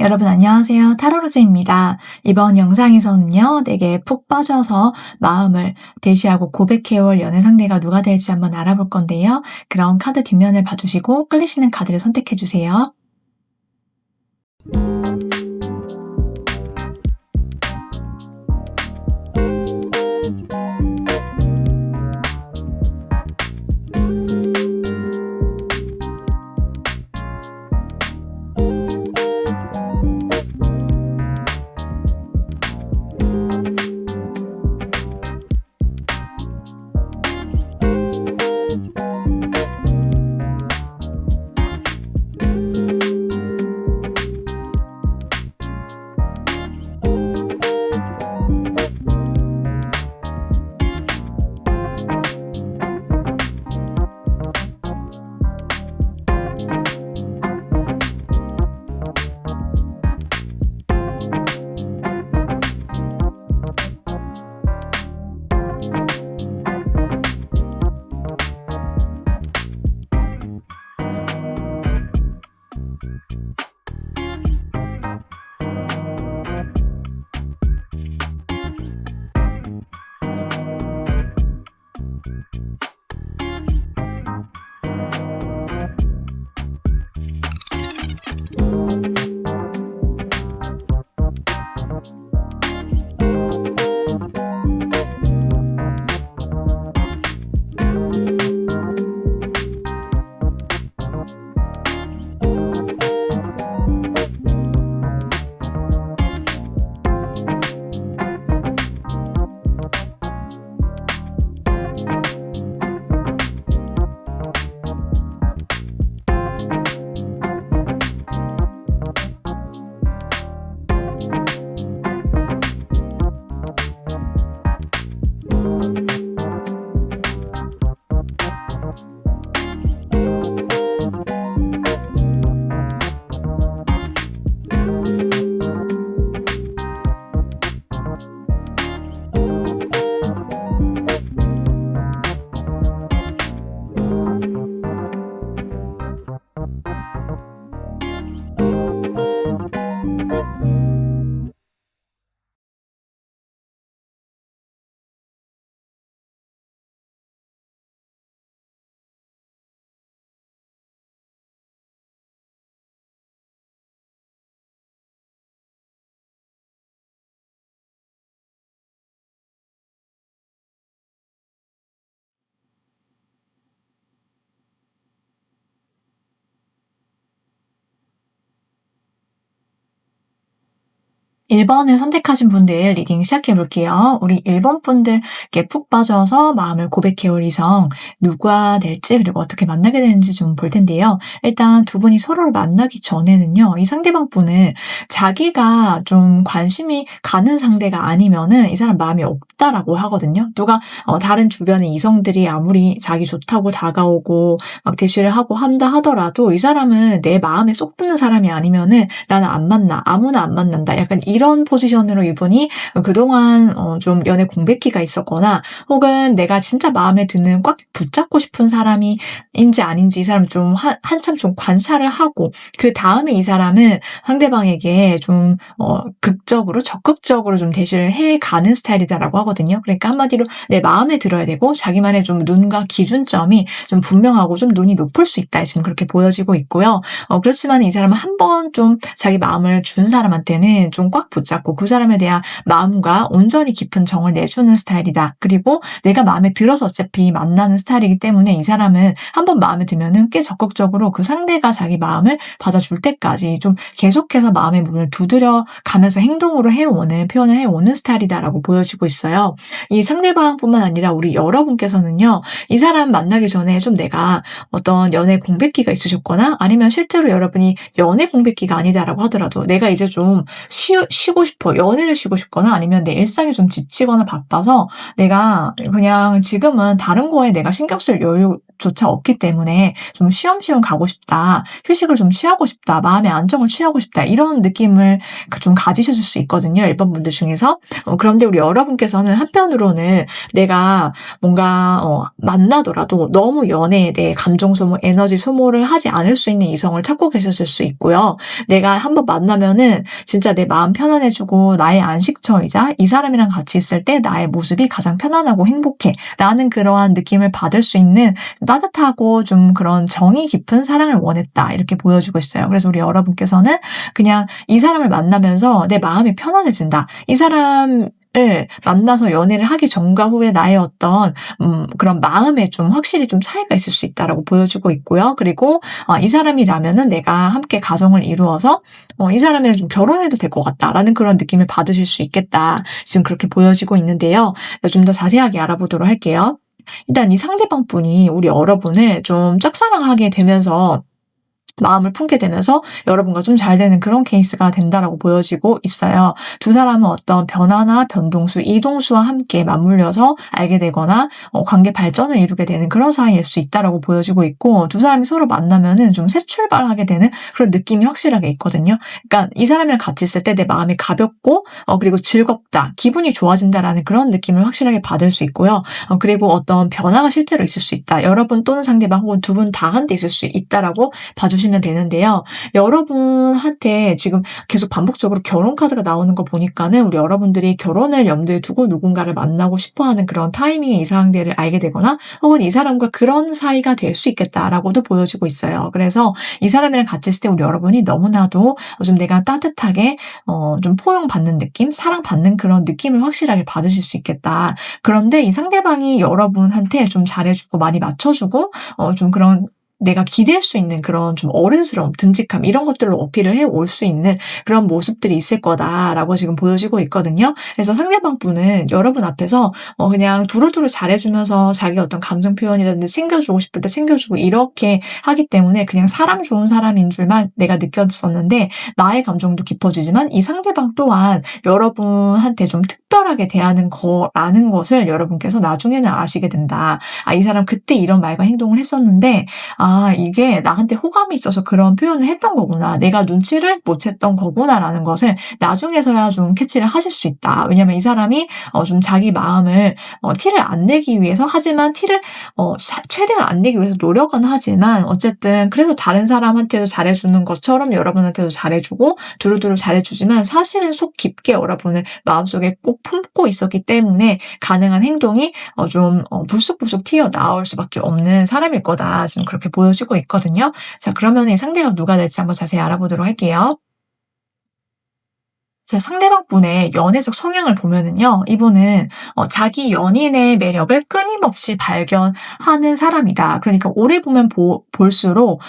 여러분 안녕하세요. 타로로즈입니다. 이번 영상에서는요, 내게 푹 빠져서 마음을 대시하고 고백해올 연애 상대가 누가 될지 한번 알아볼 건데요. 그럼 카드 뒷면을 봐주시고 끌리시는 카드를 선택해주세요. (1) 번을 선택하신 분들 리딩 시작해 볼게요. 우리 (1) 번 분들께 푹 빠져서 마음을 고백해올 이성 누가 될지 그리고 어떻게 만나게 되는지 좀 볼 텐데요. 일단 두 분이 서로를 만나기 전에는요. 이 상대방 분은 자기가 좀 관심이 가는 상대가 아니면은 이 사람 마음이 없다라고 하거든요. 누가 다른 주변의 이성들이 아무리 자기 좋다고 다가오고 막 대시를 하고 한다 하더라도 이 사람은 내 마음에 쏙 드는 사람이 아니면은 나는 안 만나. 아무나 안 만난다. 약간 이런 포지션으로 이분이 그동안 좀 연애 공백기가 있었거나 혹은 내가 진짜 마음에 드는 꽉 붙잡고 싶은 사람인지 아닌지 이 사람 좀 한참 좀 관찰을 하고 그 다음에 이 사람은 상대방에게 좀 극적으로 적극적으로 좀 대시를 해가는 스타일이다라고 하거든요. 그러니까 한마디로 내 마음에 들어야 되고 자기만의 좀 눈과 기준점이 좀 분명하고 좀 눈이 높을 수 있다. 지금 그렇게 보여지고 있고요. 그렇지만 이 사람은 한 번 좀 자기 마음을 준 사람한테는 좀 꽉 붙잡고 그 사람에 대한 마음과 온전히 깊은 정을 내주는 스타일이다. 그리고 내가 마음에 들어서 어차피 만나는 스타일이기 때문에 이 사람은 한 번 마음에 들면은 꽤 적극적으로 그 상대가 자기 마음을 받아줄 때까지 좀 계속해서 마음의 문을 두드려 가면서 행동으로 표현을 해오는 스타일이다라고 보여지고 있어요. 이 상대방뿐만 아니라 우리 여러분께서는요. 이 사람 만나기 전에 좀 내가 어떤 연애 공백기가 있으셨거나 아니면 실제로 여러분이 연애 공백기가 아니다라고 하더라도 내가 이제 좀 쉬고 싶어. 연애를 쉬고 싶거나 아니면 내 일상이 좀 지치거나 바빠서 내가 그냥 지금은 다른 거에 내가 신경 쓸 여유 조차 없기 때문에 좀 쉬엄쉬엄 가고 싶다. 휴식을 좀 취하고 싶다. 마음의 안정을 취하고 싶다. 이런 느낌을 좀 가지실 수 있거든요. 1번 분들 중에서. 그런데 우리 여러분께서는 한편으로는 내가 뭔가 만나더라도 너무 연애에 대해 감정 소모, 에너지 소모를 하지 않을 수 있는 이성을 찾고 계셨을 수 있고요. 내가 한번 만나면은 진짜 내 마음 편안해주고 나의 안식처이자 이 사람이랑 같이 있을 때 나의 모습이 가장 편안하고 행복해 라는 그러한 느낌을 받을 수 있는 따뜻하고 좀 그런 정이 깊은 사랑을 원했다 이렇게 보여주고 있어요. 그래서 우리 여러분께서는 그냥 이 사람을 만나면서 내 마음이 편안해진다. 이 사람을 만나서 연애를 하기 전과 후에 나의 어떤 그런 마음에 좀 확실히 좀 차이가 있을 수 있다라고 보여주고 있고요. 그리고 이 사람이라면은 내가 함께 가정을 이루어서 이 사람이랑 좀 결혼해도 될 것 같다라는 그런 느낌을 받으실 수 있겠다. 지금 그렇게 보여지고 있는데요. 좀 더 자세하게 알아보도록 할게요. 일단 이 상대방 분이 우리 여러분을 좀 짝사랑하게 되면서 마음을 품게 되면서 여러분과 좀 잘 되는 그런 케이스가 된다라고 보여지고 있어요. 두 사람은 어떤 변화나 변동수, 이동수와 함께 맞물려서 알게 되거나 관계 발전을 이루게 되는 그런 사이일 수 있다라고 보여지고 있고 두 사람이 서로 만나면은 좀 새 출발하게 되는 그런 느낌이 확실하게 있거든요. 그러니까 이 사람이랑 같이 있을 때 내 마음이 가볍고 그리고 즐겁다, 기분이 좋아진다라는 그런 느낌을 확실하게 받을 수 있고요. 그리고 어떤 변화가 실제로 있을 수 있다. 여러분 또는 상대방 혹은 두 분 다 한테 있을 수 있다라고 봐주시면 되는데요. 여러분한테 지금 계속 반복적으로 결혼 카드가 나오는 거 보니까는 우리 여러분들이 결혼을 염두에 두고 누군가를 만나고 싶어하는 그런 타이밍에 이 상대를 알게 되거나 혹은 이 사람과 그런 사이가 될 수 있겠다라고도 보여지고 있어요. 그래서 이 사람이랑 같이 있을 때 우리 여러분이 너무나도 좀 내가 따뜻하게 좀 포용받는 느낌, 사랑받는 그런 느낌을 확실하게 받으실 수 있겠다. 그런데 이 상대방이 여러분한테 좀 잘해주고 많이 맞춰주고 좀 그런 내가 기댈 수 있는 그런 좀 어른스러움, 듬직함 이런 것들로 어필을 해올 수 있는 그런 모습들이 있을 거다라고 지금 보여지고 있거든요. 그래서 상대방 분은 여러분 앞에서 그냥 두루두루 잘해주면서 자기 어떤 감정 표현이라든지 챙겨주고 싶을 때 챙겨주고 이렇게 하기 때문에 그냥 사람 좋은 사람인 줄만 내가 느꼈었는데 나의 감정도 깊어지지만 이 상대방 또한 여러분한테 좀 특별하게 대하는 거라는 것을 여러분께서 나중에는 아시게 된다. 이 사람 그때 이런 말과 행동을 했었는데 이게 나한테 호감이 있어서 그런 표현을 했던 거구나. 내가 눈치를 못 챘던 거구나라는 것을 나중에서야 좀 캐치를 하실 수 있다. 왜냐면 이 사람이 좀 자기 마음을 티를 안 내기 위해서 하지만 티를 최대한 안 내기 위해서 노력은 하지만 어쨌든 그래서 다른 사람한테도 잘해주는 것처럼 여러분한테도 잘해주고 두루두루 잘해주지만 사실은 속 깊게 여러분을 마음속에 꼭 품고 있었기 때문에 가능한 행동이 좀 불쑥불쑥 튀어나올 수밖에 없는 사람일 거다. 지금 그렇게 보여지고 있거든요. 자, 그러면 이 상대가 누가 될지 한번 자세히 알아보도록 할게요. 자, 상대방 분의 연애적 성향을 보면은요, 이분은 자기 연인의 매력을 끊임없이 발견하는 사람이다. 그러니까 오래 보면 볼수록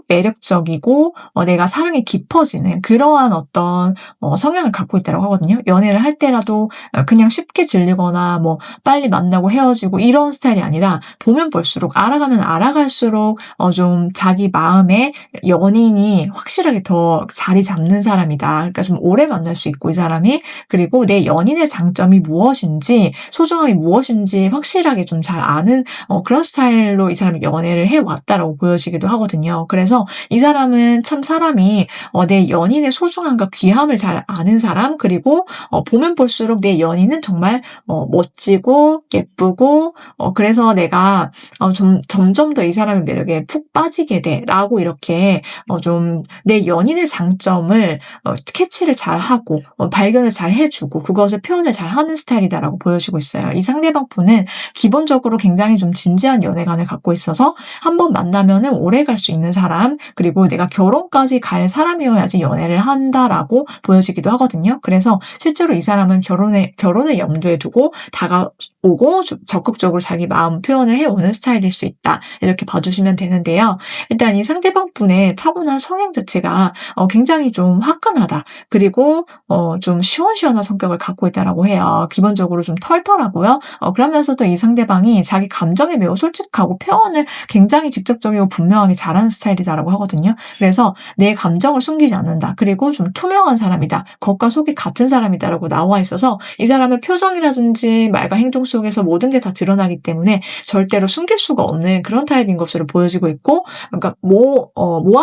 매력적이고 내가 사랑이 깊어지는 그러한 어떤 성향을 갖고 있다고 하거든요. 연애를 할 때라도 그냥 쉽게 질리거나 뭐 빨리 만나고 헤어지고 이런 스타일이 아니라 보면 볼수록 알아가면 알아갈수록 좀 자기 마음에 연인이 확실하게 더 자리 잡는 사람이다. 그러니까 좀 오래 만날 수 있고 이 사람이 그리고 내 연인의 장점이 무엇인지 소중함이 무엇인지 확실하게 좀 잘 아는 그런 스타일로 이 사람이 연애를 해왔다라고 보여지기도 하거든요. 그래서 이 사람은 참 사람이 내 연인의 소중함과 귀함을 잘 아는 사람 그리고 보면 볼수록 내 연인은 정말 멋지고 예쁘고 그래서 내가 점점 더 이 사람의 매력에 푹 빠지게 돼라고 이렇게 좀 내 연인의 장점을 캐치를 잘 하고 발견을 잘 해주고 그것을 표현을 잘 하는 스타일이다라고 보여지고 있어요. 이 상대방 분은 기본적으로 굉장히 좀 진지한 연애관을 갖고 있어서 한번 만나면은 오래 갈 수 있는 사람 그리고 내가 결혼까지 갈 사람이어야지 연애를 한다라고 보여지기도 하거든요. 그래서 실제로 이 사람은 결혼을 염두에 두고 다가오고 적극적으로 자기 마음 표현을 해오는 스타일일 수 있다. 이렇게 봐주시면 되는데요. 일단 이 상대방 분의 타고난 성향 자체가 굉장히 좀 화끈하다. 그리고 좀 시원시원한 성격을 갖고 있다라고 해요. 기본적으로 좀 털털하고요. 그러면서도 이 상대방이 자기 감정에 매우 솔직하고 표현을 굉장히 직접적이고 분명하게 잘하는 스타일이다라고 하거든요. 그래서 내 감정을 숨기지 않는다. 그리고 좀 투명한 사람이다. 겉과 속이 같은 사람이다라고 나와 있어서 이 사람의 표정이라든지 말과 행동 속에서 모든 게 다 드러나기 때문에 절대로 숨길 수가 없는 그런 타입인 것으로 보여지고 있고, 그러니까 뭐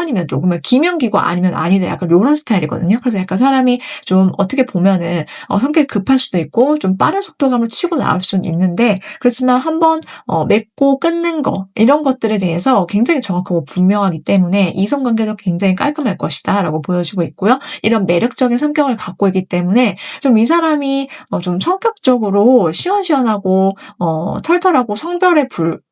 아니면 또 그러면 기면기고 아니면 아니다, 약간 요런 스타일이거든요. 그래서 약간 사람이 좀 어떻게 보면은 성격이 급할 수도 있고 좀 빠른 속도감을 치고 나올 수는 있는데, 그렇지만 한번 맺고 끊는 거 이런 것들에 대해서 굉장히 정확하고 분명하기 때문에 이성관계도 굉장히 깔끔할 것이다라고 보여지고 있고요. 이런 매력적인 성격을 갖고 있기 때문에 좀 이 사람이 좀 성격적으로 시원시원하고 털털하고 성별에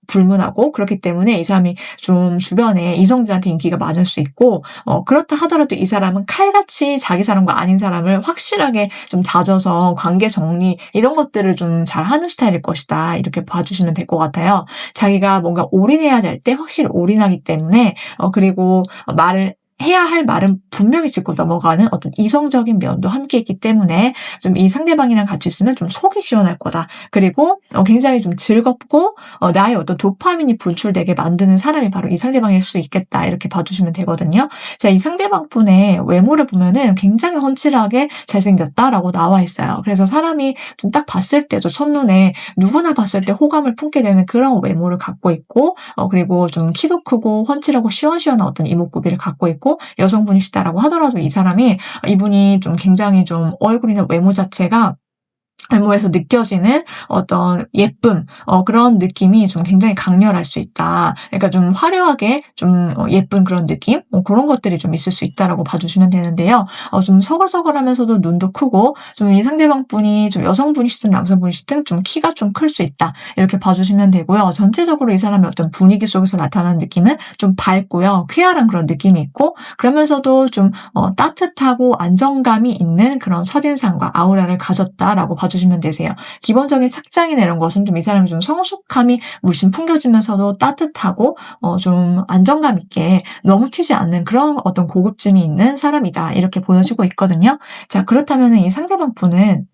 불문하고, 그렇기 때문에 이 사람이 좀 주변에 이성들한테 인기가 많을 수 있고, 그렇다 하더라도 이 사람은 칼같이 자기 사람과 아닌 사람을 확실하게 좀 다져서 관계 정리 이런 것들을 좀 잘하는 스타일일 것이다, 이렇게 봐주시면 될 것 같아요. 자기가 뭔가 올인해야 될 때 확실히 올인하기 때문에, 그리고 해야 할 말은 분명히 짚고 넘어가는 어떤 이성적인 면도 함께 있기 때문에 좀 이 상대방이랑 같이 있으면 좀 속이 시원할 거다. 그리고 굉장히 좀 즐겁고 나의 어떤 도파민이 분출되게 만드는 사람이 바로 이 상대방일 수 있겠다, 이렇게 봐주시면 되거든요. 자, 이 상대방 분의 외모를 보면은 굉장히 훤칠하게 잘생겼다라고 나와 있어요. 그래서 사람이 좀 딱 봤을 때도 첫눈에 누구나 봤을 때 호감을 품게 되는 그런 외모를 갖고 있고, 그리고 좀 키도 크고 훤칠하고 시원시원한 어떤 이목구비를 갖고 있고, 여성분이시다라고 하더라도 이분이 좀 굉장히 좀 얼굴이나 외모 자체가 외모에서 느껴지는 어떤 예쁨, 그런 느낌이 좀 굉장히 강렬할 수 있다. 그러니까 좀 화려하게 좀 예쁜 그런 느낌? 그런 것들이 좀 있을 수 있다라고 봐주시면 되는데요. 좀 서글서글하면서도 눈도 크고, 좀 이 상대방 분이 좀 여성분이시든 남성분이시든 좀 키가 좀 클 수 있다, 이렇게 봐주시면 되고요. 전체적으로 이 사람의 어떤 분위기 속에서 나타나는 느낌은 좀 밝고요. 쾌활한 그런 느낌이 있고, 그러면서도 좀 따뜻하고 안정감이 있는 그런 첫인상과 아우라를 가졌다라고 봐주시면 되세요. 기본적인 착장이나 이런 것은 좀 이 사람이 좀 성숙함이 물씬 풍겨지면서도 따뜻하고 좀 안정감 있게 너무 튀지 않는 그런 어떤 고급짐이 있는 사람이다, 이렇게 보여지고 있거든요. 자, 그렇다면 이 상대방 분은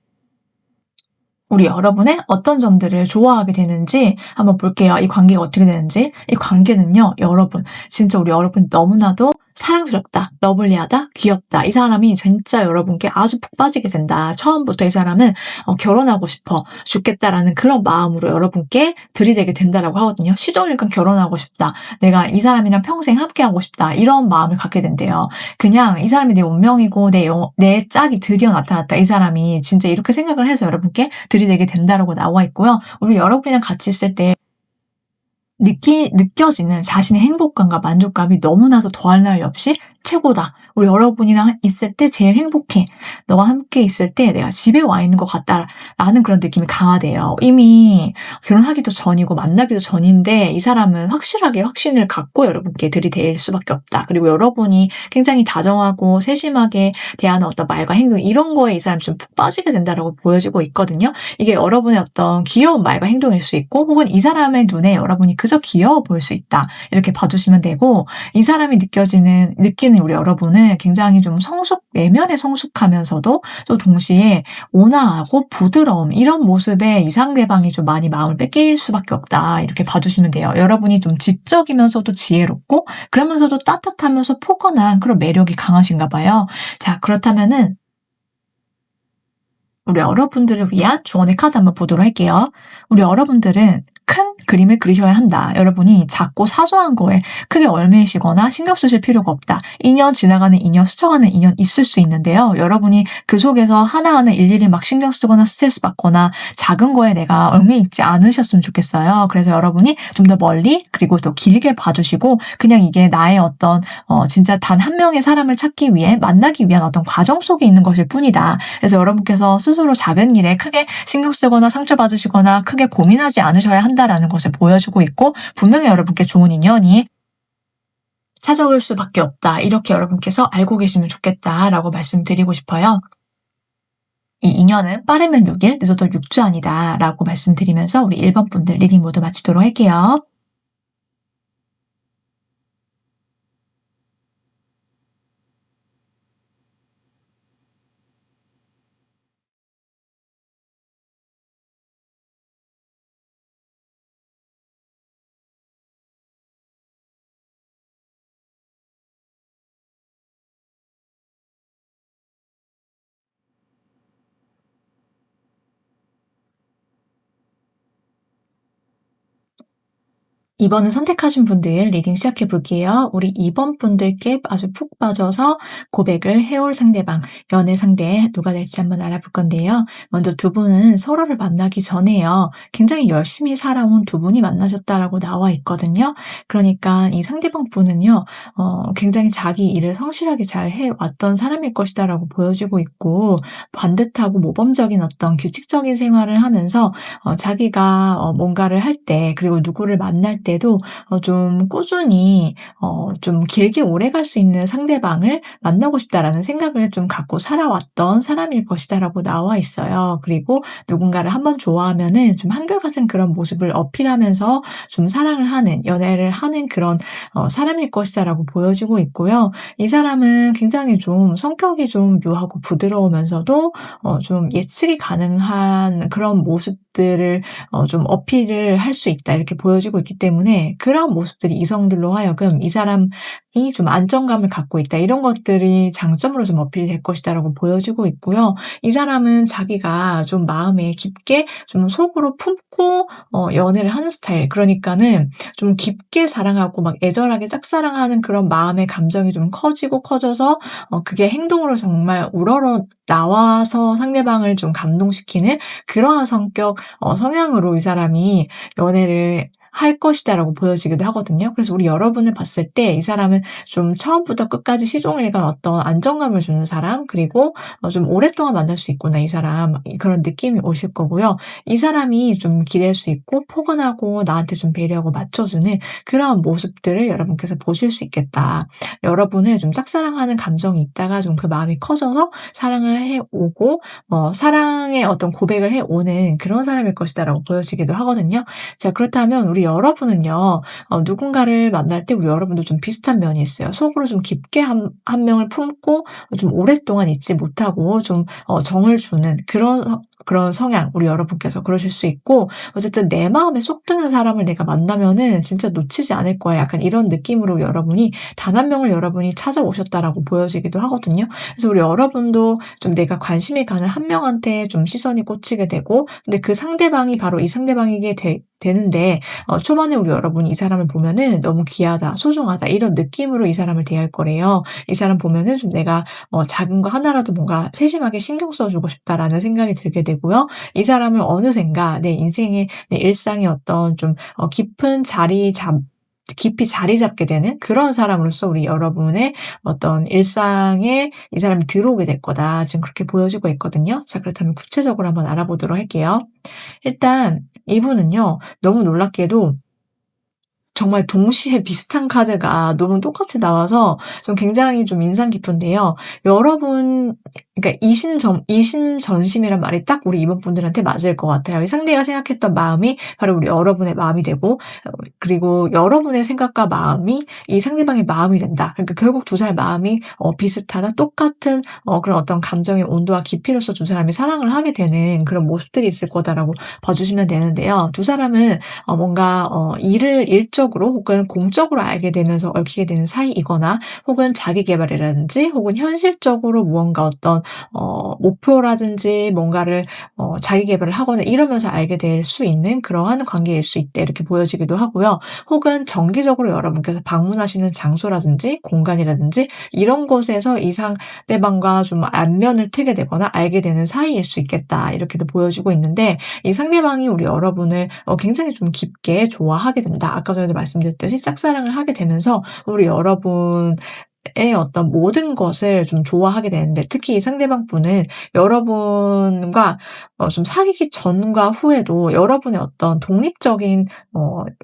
우리 여러분의 어떤 점들을 좋아하게 되는지 한번 볼게요. 이 관계가 어떻게 되는지. 이 관계는요, 여러분, 진짜 우리 여러분 너무나도 사랑스럽다, 러블리하다, 귀엽다. 이 사람이 진짜 여러분께 아주 푹 빠지게 된다. 처음부터 이 사람은 결혼하고 싶어 죽겠다라는 그런 마음으로 여러분께 들이대게 된다라고 하거든요. 시종일관 결혼하고 싶다, 내가 이 사람이랑 평생 함께하고 싶다, 이런 마음을 갖게 된대요. 그냥 이 사람이 내 운명이고 내 짝이 드디어 나타났다, 이 사람이 진짜 이렇게 생각을 해서 여러분께 들이대게 된다라고 나와 있고요. 우리 여러분이랑 같이 있을 때 느껴지는 자신의 행복감과 만족감이 너무나도 더할 나위 없이 최고다. 우리 여러분이랑 있을 때 제일 행복해. 너와 함께 있을 때 내가 집에 와 있는 것 같다라는 그런 느낌이 강하대요. 이미 결혼하기도 전이고 만나기도 전인데 이 사람은 확실하게 확신을 갖고 여러분께 들이댈 수밖에 없다. 그리고 여러분이 굉장히 다정하고 세심하게 대하는 어떤 말과 행동, 이런 거에 이 사람이 좀 푹 빠지게 된다라고 보여지고 있거든요. 이게 여러분의 어떤 귀여운 말과 행동일 수 있고, 혹은 이 사람의 눈에 여러분이 그저 귀여워 보일 수 있다, 이렇게 봐주시면 되고, 이 사람이 느끼는 우리 여러분은 굉장히 좀 내면에 성숙하면서도 또 동시에 온화하고 부드러움, 이런 모습에 이 상대방이 좀 많이 마음을 뺏길 수밖에 없다, 이렇게 봐주시면 돼요. 여러분이 좀 지적이면서도 지혜롭고, 그러면서도 따뜻하면서 포근한 그런 매력이 강하신가 봐요. 자, 그렇다면은 우리 여러분들을 위한 조언의 카드 한번 보도록 할게요. 우리 여러분들은 큰 그림을 그리셔야 한다. 여러분이 작고 사소한 거에 크게 얽매이시거나 신경 쓰실 필요가 없다. 인연 지나가는 인연, 스쳐가는 인연 있을 수 있는데요. 여러분이 그 속에서 하나하나 일일이 막 신경 쓰거나 스트레스 받거나 작은 거에 내가 얽매이지 않으셨으면 좋겠어요. 그래서 여러분이 좀 더 멀리, 그리고 또 길게 봐주시고, 그냥 이게 나의 어떤 진짜 단 한 명의 사람을 찾기 위해, 만나기 위한 어떤 과정 속에 있는 것일 뿐이다. 그래서 여러분께서 스스로 작은 일에 크게 신경 쓰거나 상처받으시거나 크게 고민하지 않으셔야 한다라는 것을 보여주고 있고, 분명히 여러분께 좋은 인연이 찾아올 수밖에 없다, 이렇게 여러분께서 알고 계시면 좋겠다라고 말씀드리고 싶어요. 이 인연은 빠르면 6일, 늦어도 6주 아니다 라고 말씀드리면서 우리 1번 분들 리딩 모두 마치도록 할게요. 2번을 선택하신 분들 리딩 시작해 볼게요. 우리 2번 분들께 아주 푹 빠져서 고백을 해올 상대방, 연애 상대 누가 될지 한번 알아볼 건데요. 먼저 두 분은 서로를 만나기 전에요. 굉장히 열심히 살아온 두 분이 만나셨다라고 나와 있거든요. 그러니까 이 상대방 분은요, 굉장히 자기 일을 성실하게 잘 해왔던 사람일 것이다라고 보여지고 있고, 반듯하고 모범적인 어떤 규칙적인 생활을 하면서 자기가 뭔가를 할 때, 그리고 누구를 만날 때도 좀 꾸준히 좀 길게 오래갈 수 있는 상대방을 만나고 싶다라는 생각을 좀 갖고 살아왔던 사람일 것이다라고 나와 있어요. 그리고 누군가를 한번 좋아하면은 좀 한결같은 그런 모습을 어필하면서 좀 사랑을 하는, 연애를 하는 그런 사람일 것이다라고 보여지고 있고요. 이 사람은 굉장히 좀 성격이 좀 묘하고 부드러우면서도 좀 예측이 가능한 그런 모습들을 좀 어필을 할 수 있다, 이렇게 보여지고 있기 때문에 그런 모습들이 이성들로 하여금 이 사람이 좀 안정감을 갖고 있다, 이런 것들이 장점으로 좀 어필이 될 것이다라고 보여지고 있고요. 이 사람은 자기가 좀 마음에 깊게 좀 속으로 품고 연애를 하는 스타일, 그러니까는 좀 깊게 사랑하고 막 애절하게 짝사랑하는 그런 마음의 감정이 좀 커지고 커져서 그게 행동으로 정말 우러러 나와서 상대방을 좀 감동시키는 그러한 성격, 성향으로 이 사람이 연애를 할 것이다라고 보여지기도 하거든요. 그래서 우리 여러분을 봤을 때 이 사람은 좀 처음부터 끝까지 시종일관 어떤 안정감을 주는 사람, 그리고 좀 오랫동안 만날 수 있구나 이 사람, 그런 느낌이 오실 거고요. 이 사람이 좀 기댈 수 있고 포근하고 나한테 좀 배려하고 맞춰주는 그런 모습들을 여러분께서 보실 수 있겠다. 여러분을 좀 짝사랑하는 감정이 있다가 좀 그 마음이 커져서 사랑을 해오고 사랑의 어떤 고백을 해오는 그런 사람일 것이다라고 보여지기도 하거든요. 자, 그렇다면 우리 여러분은요, 누군가를 만날 때 우리 여러분도 좀 비슷한 면이 있어요. 속으로 좀 깊게 한 명을 품고 좀 오랫동안 잊지 못하고 좀 정을 주는 그런 성향, 우리 여러분께서 그러실 수 있고, 어쨌든 내 마음에 쏙 드는 사람을 내가 만나면은 진짜 놓치지 않을 거야, 약간 이런 느낌으로 여러분이 단 한 명을 여러분이 찾아오셨다라고 보여지기도 하거든요. 그래서 우리 여러분도 좀 내가 관심이 가는 한 명한테 좀 시선이 꽂히게 되고, 근데 그 상대방이 바로 이 상대방이게 되는데, 초반에 우리 여러분이 이 사람을 보면은 너무 귀하다, 소중하다, 이런 느낌으로 이 사람을 대할 거래요. 이 사람 보면은 좀 내가 작은 거 하나라도 뭔가 세심하게 신경 써주고 싶다라는 생각이 들게 되고요. 이 사람을 어느샌가 내 인생의, 내 일상의 어떤 좀 깊이 자리 잡게 되는 그런 사람으로서 우리 여러분의 어떤 일상에 이 사람이 들어오게 될 거다, 지금 그렇게 보여지고 있거든요. 자, 그렇다면 구체적으로 한번 알아보도록 할게요. 일단 이분은요, 너무 놀랍게도 정말 동시에 비슷한 카드가 너무 똑같이 나와서 좀 굉장히 좀 인상 깊은데요. 여러분, 그러니까 이심전심이란 말이 딱 우리 이번 분들한테 맞을 것 같아요. 이 상대가 생각했던 마음이 바로 우리 여러분의 마음이 되고, 그리고 여러분의 생각과 마음이 이 상대방의 마음이 된다. 그러니까 결국 두 사람의 마음이 비슷하다, 똑같은 그런 어떤 감정의 온도와 깊이로서 두 사람이 사랑을 하게 되는 그런 모습들이 있을 거다라고 봐주시면 되는데요. 두 사람은 뭔가 일을 일적으로 혹은 공적으로 알게 되면서 얽히게 되는 사이이거나, 혹은 자기 개발이라든지 혹은 현실적으로 무언가 어떤 목표라든지 뭔가를 자기 개발을 하거나 이러면서 알게 될 수 있는 그러한 관계일 수 있다, 이렇게 보여지기도 하고요. 혹은 정기적으로 여러분께서 방문하시는 장소라든지 공간이라든지 이런 곳에서 이 상대방과 좀 안면을 트게 되거나 알게 되는 사이일 수 있겠다, 이렇게도 보여지고 있는데, 이 상대방이 우리 여러분을 굉장히 좀 깊게 좋아하게 된다. 아까 전에도 말씀드렸듯이 짝사랑을 하게 되면서 우리 여러분의 어떤 모든 것을 좀 좋아하게 되는데, 특히 이 상대방 분은 여러분과 좀 사귀기 전과 후에도 여러분의 어떤 독립적인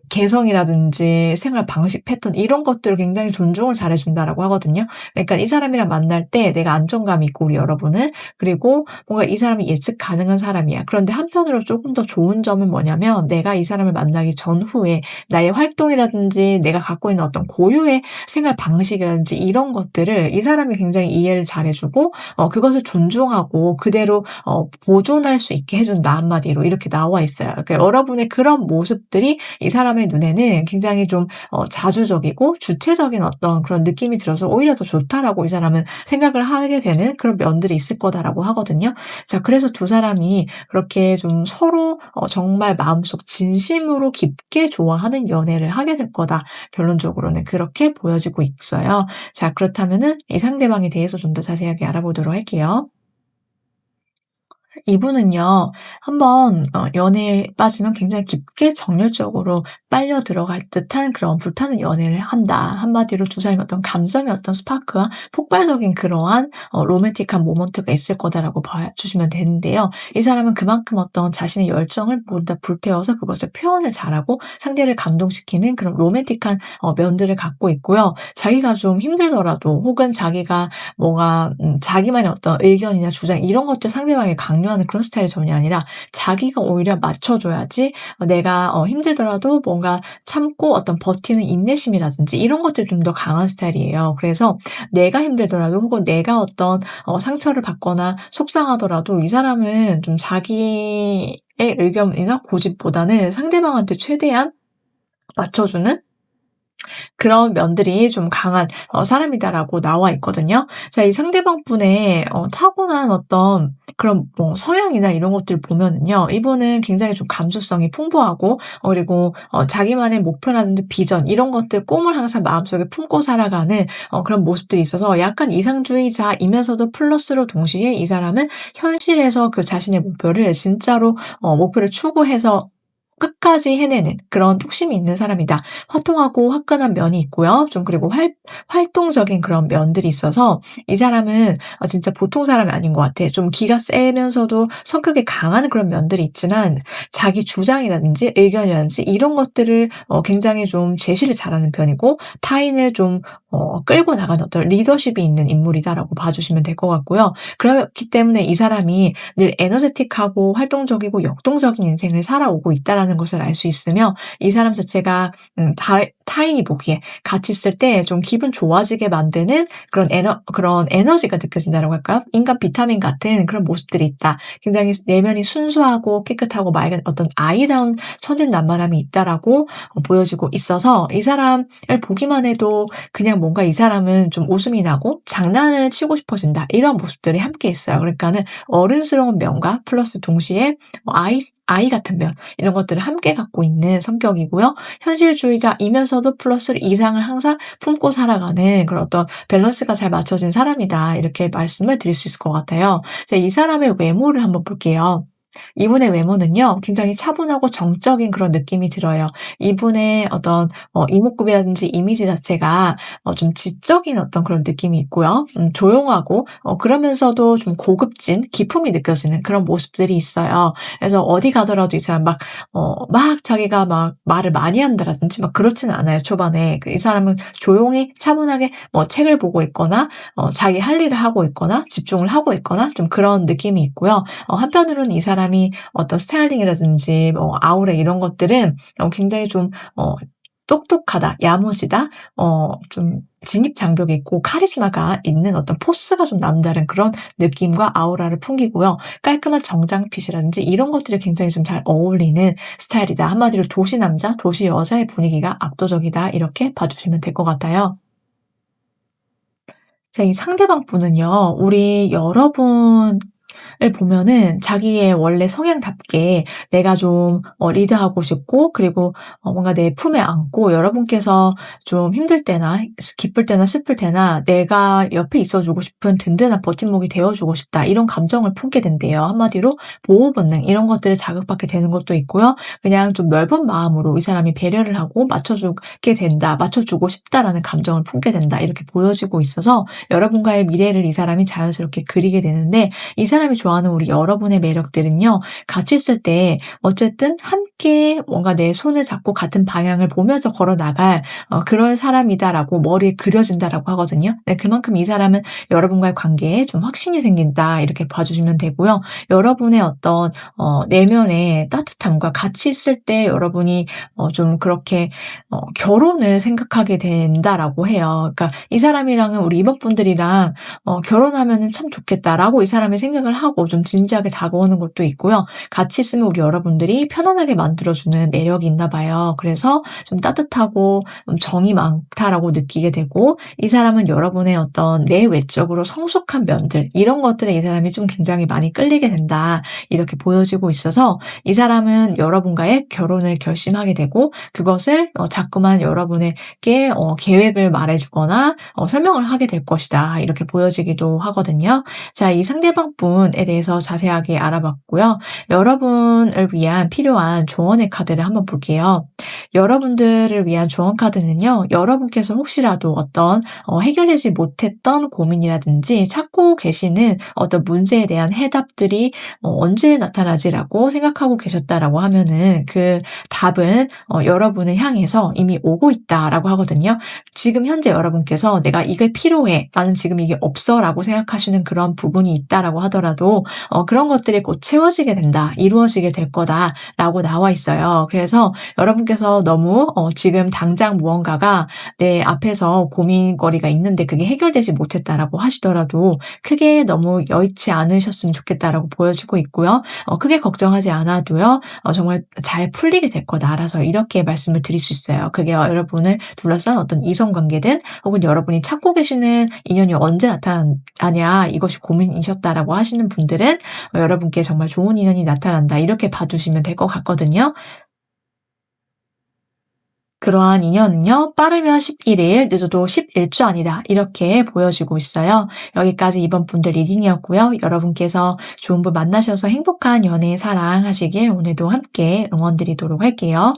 개성이라든지 생활 방식 패턴, 이런 것들을 굉장히 존중을 잘해준다라고 하거든요. 그러니까 이 사람이랑 만날 때 내가 안정감이 있고, 우리 여러분은, 그리고 뭔가 이 사람이 예측 가능한 사람이야. 그런데 한편으로 조금 더 좋은 점은 뭐냐면, 내가 이 사람을 만나기 전후에 나의 활동이라든지 내가 갖고 있는 어떤 고유의 생활 방식이라든지 이런 것들을 이 사람이 굉장히 이해를 잘해 주고 그것을 존중하고 그대로 보존할 수 있게 해 준다 한마디로 이렇게 나와 있어요. 그러니까 여러분의 그런 모습들이 이 사람의 눈에는 굉장히 좀 자주적이고 주체적인 어떤 그런 느낌이 들어서 오히려 더 좋다라고 이 사람은 생각을 하게 되는 그런 면들이 있을 거다라고 하거든요. 자, 그래서 두 사람이 그렇게 좀 서로 정말 마음속 진심으로 깊게 좋아하는 연애를 하게 될 거다. 결론적으로는 그렇게 보여지고 있어요. 자, 그렇다면은 이 상대방에 대해서 좀 더 자세하게 알아보도록 할게요. 이분은요, 한번 연애에 빠지면 굉장히 깊게 정열적으로 빨려 들어갈 듯한 그런 불타는 연애를 한다. 한마디로 두 사람의 어떤 감정의 어떤 스파크와 폭발적인 그러한 로맨틱한 모먼트가 있을 거다라고 봐주시면 되는데요. 이 사람은 그만큼 어떤 자신의 열정을 모두 다 불태워서 그것을 표현을 잘하고 상대를 감동시키는 그런 로맨틱한 면들을 갖고 있고요. 자기가 좀 힘들더라도 혹은 자기가 뭔가 자기만의 어떤 의견이나 주장 이런 것들 상대방에 강요하는 그런 스타일이 전혀 아니라 자기가 오히려 맞춰줘야지 내가 힘들더라도 뭔가 참고 어떤 버티는 인내심이라든지 이런 것들이 좀 더 강한 스타일이에요. 그래서 내가 힘들더라도 혹은 내가 어떤 상처를 받거나 속상하더라도 이 사람은 좀 자기의 의견이나 고집보다는 상대방한테 최대한 맞춰주는 그런 면들이 좀 강한 사람이다라고 나와 있거든요. 자, 이 상대방 분의 타고난 어떤 그런 뭐 성향이나 이런 것들을 보면은요. 이분은 굉장히 좀 감수성이 풍부하고 그리고 자기만의 목표라든지 비전 이런 것들 꿈을 항상 마음속에 품고 살아가는 그런 모습들이 있어서 약간 이상주의자이면서도 플러스로 동시에 이 사람은 현실에서 그 자신의 목표를 진짜로 목표를 추구해서 끝까지 해내는 그런 뚝심이 있는 사람이다. 화통하고 화끈한 면이 있고요. 좀 그리고 활동적인 그런 면들이 있어서 이 사람은 진짜 보통 사람이 아닌 것 같아. 좀 기가 세면서도 성격이 강한 그런 면들이 있지만 자기 주장이라든지 의견이라든지 이런 것들을 굉장히 좀 제시를 잘하는 편이고 타인을 좀 끌고 나가는 어떤 리더십이 있는 인물이다라고 봐주시면 될 것 같고요. 그렇기 때문에 이 사람이 늘 에너제틱하고 활동적이고 역동적인 인생을 살아오고 있다라는 것을 알 수 있으며 이 사람 자체가 타인이 보기에 같이 있을 때 좀 기분 좋아지게 만드는 그런 에너지가 느껴진다라고 할까요? 인간 비타민 같은 그런 모습들이 있다. 굉장히 내면이 순수하고 깨끗하고 맑은 어떤 아이다운 천진난만함이 있다라고 보여지고 있어서 이 사람을 보기만 해도 그냥 뭔가 이 사람은 좀 웃음이 나고 장난을 치고 싶어진다. 이런 모습들이 함께 있어요. 그러니까는 어른스러운 면과 플러스 동시에 아이 같은 면 이런 것들을 함께 갖고 있는 성격이고요. 현실주의자이면서도 플러스 이상을 항상 품고 살아가는 그런 어떤 밸런스가 잘 맞춰진 사람이다. 이렇게 말씀을 드릴 수 있을 것 같아요. 자, 이 사람의 외모를 한번 볼게요. 이분의 외모는요, 굉장히 차분하고 정적인 그런 느낌이 들어요. 이분의 어떤 이목구비라든지 이미지 자체가 좀 지적인 어떤 그런 느낌이 있고요. 조용하고 그러면서도 좀 고급진 기품이 느껴지는 그런 모습들이 있어요. 그래서 어디 가더라도 이 사람 막 자기가 막 말을 많이 한다라든지 막 그렇지는 않아요, 초반에. 이 사람은 조용히 차분하게 뭐 책을 보고 있거나 자기 할 일을 하고 있거나 집중을 하고 있거나 좀 그런 느낌이 있고요. 한편으로는 이 사람이 어떤 스타일링이라든지 뭐 아우라 이런 것들은 굉장히 좀 똑똑하다, 야무지다, 좀 진입장벽이 있고 카리스마가 있는 어떤 포스가 좀 남다른 그런 느낌과 아우라를 풍기고요. 깔끔한 정장핏이라든지 이런 것들이 굉장히 좀 잘 어울리는 스타일이다. 한마디로 도시 남자, 도시 여자의 분위기가 압도적이다. 이렇게 봐주시면 될 것 같아요. 자, 이 상대방 분은요. 우리 여러분 을 보면은 자기의 원래 성향답게 내가 좀 리드하고 싶고 그리고 뭔가 내 품에 안고 여러분께서 좀 힘들 때나 기쁠 때나 슬플 때나 내가 옆에 있어 주고 싶은 든든한 버팀목이 되어 주고 싶다. 이런 감정을 품게 된대요. 한마디로 보호 본능 이런 것들을 자극받게 되는 것도 있고요. 그냥 좀 넓은 마음으로 이 사람이 배려를 하고 맞춰 주게 된다. 맞춰 주고 싶다라는 감정을 품게 된다. 이렇게 보여지고 있어서 여러분과의 미래를 이 사람이 자연스럽게 그리게 되는데 이 사람이 좋아하는 우리 여러분의 매력들은요. 같이 있을 때 어쨌든 함께 뭔가 내 손을 잡고 같은 방향을 보면서 걸어 나갈 그럴 사람이다라고 머리에 그려진다라고 하거든요. 네, 그만큼 이 사람은 여러분과의 관계에 좀 확신이 생긴다 이렇게 봐주시면 되고요. 여러분의 어떤 내면의 따뜻함과 같이 있을 때 여러분이 좀 그렇게 결혼을 생각하게 된다라고 해요. 그러니까 이 사람이랑은 우리 이모분들이랑 '결혼하면은 참 좋겠다.'라고 이 사람이 생각을 하고 좀 진지하게 다가오는 것도 있고요. 같이 있으면 우리 여러분들이 편안하게 만들어주는 매력이 있나 봐요. 그래서 좀 따뜻하고 정이 많다라고 느끼게 되고 이 사람은 여러분의 어떤 내외적으로 성숙한 면들 이런 것들에 이 사람이 좀 굉장히 많이 끌리게 된다. 이렇게 보여지고 있어서 이 사람은 여러분과의 결혼을 결심하게 되고 그것을 자꾸만 여러분에게 계획을 말해 주거나 설명을 하게 될 것이다. 이렇게 보여지기도 하거든요. 자, 이 상대방 분에 대해서 자세하게 알아봤고요. 여러분을 위한 필요한 조언의 카드를 한번 볼게요. 여러분들을 위한 조언 카드는요. 여러분께서 혹시라도 어떤 해결되지 못했던 고민이라든지 찾고 계시는 어떤 문제에 대한 해답들이 언제 나타나지라고 생각하고 계셨다라고 하면은 그 답은 여러분을 향해서 이미 오고 있다라고 하거든요. 지금 현재 여러분께서 '내가 이게 필요해. 나는 지금 이게 없어.'라고 생각하시는 그런 부분이 있다라고 하더라도 그런 것들이 곧 채워지게 된다. 이루어지게 될 거다라고 나와 있어요. 그래서 여러분께서 너무 지금 당장 무언가가 내 앞에서 고민거리가 있는데 그게 해결되지 못했다라고 하시더라도 크게 너무 여의치 않으셨으면 좋겠다라고 보여주고 있고요. 크게 걱정하지 않아도요. 정말 잘 풀리게 될 거다. 알아서 이렇게 말씀을 드릴 수 있어요. 그게 여러분을 둘러싼 어떤 이성관계든 혹은 여러분이 찾고 계시는 인연이 언제 나타나냐 이것이 고민이셨다라고 하시는 분들은 여러분께 정말 좋은 인연이 나타난다. 이렇게 봐주시면 될 것 같거든요. 그러한 인연은요, 빠르면 11일, 늦어도 11주 아니다. 이렇게 보여지고 있어요. 여기까지 이번 분들 리딩이었고요. 여러분께서 좋은 분 만나셔서 행복한 연애 사랑하시길 오늘도 함께 응원드리도록 할게요.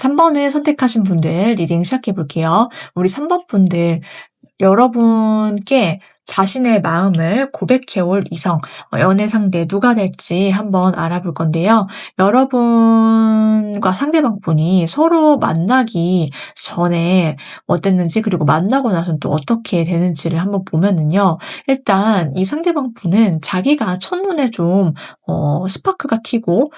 3번을 선택하신 분들 리딩 시작해 볼게요. 우리 3번 분들 여러분께 자신의 마음을 고백해 올 이성, 연애 상대 누가 될지 한번 알아볼 건데요. 여러분과 상대방 분이 서로 만나기 전에 어땠는지 그리고 만나고 나서는 또 어떻게 되는지를 한번 보면은요. 일단 이 상대방 분은 자기가 첫눈에 좀 스파크가 튀고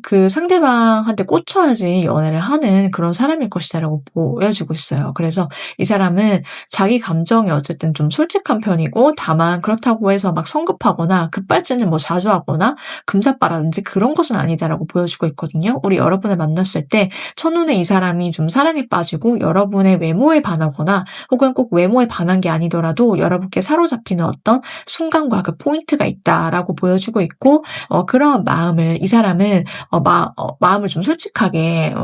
그 상대방한테 꽂혀야지 연애를 하는 그런 사람일 것이다라고 보여지고 있어요. 그래서 이 사람은 자기 감정이 어쨌든 좀 솔직한 편이고 다만 그렇다고 해서 막 성급하거나 급발진을 뭐 자주 하거나 금사빠라든지 그런 것은 아니다라고 보여주고 있거든요. 우리 여러분을 만났을 때 첫눈에 이 사람이 좀 사랑에 빠지고 여러분의 외모에 반하거나 혹은 꼭 외모에 반한 게 아니더라도 여러분께 사로잡히는 어떤 순간과 그 포인트가 있다라고 보여주고 있고 그런 마음을 이 사람은 마음을 좀 솔직하게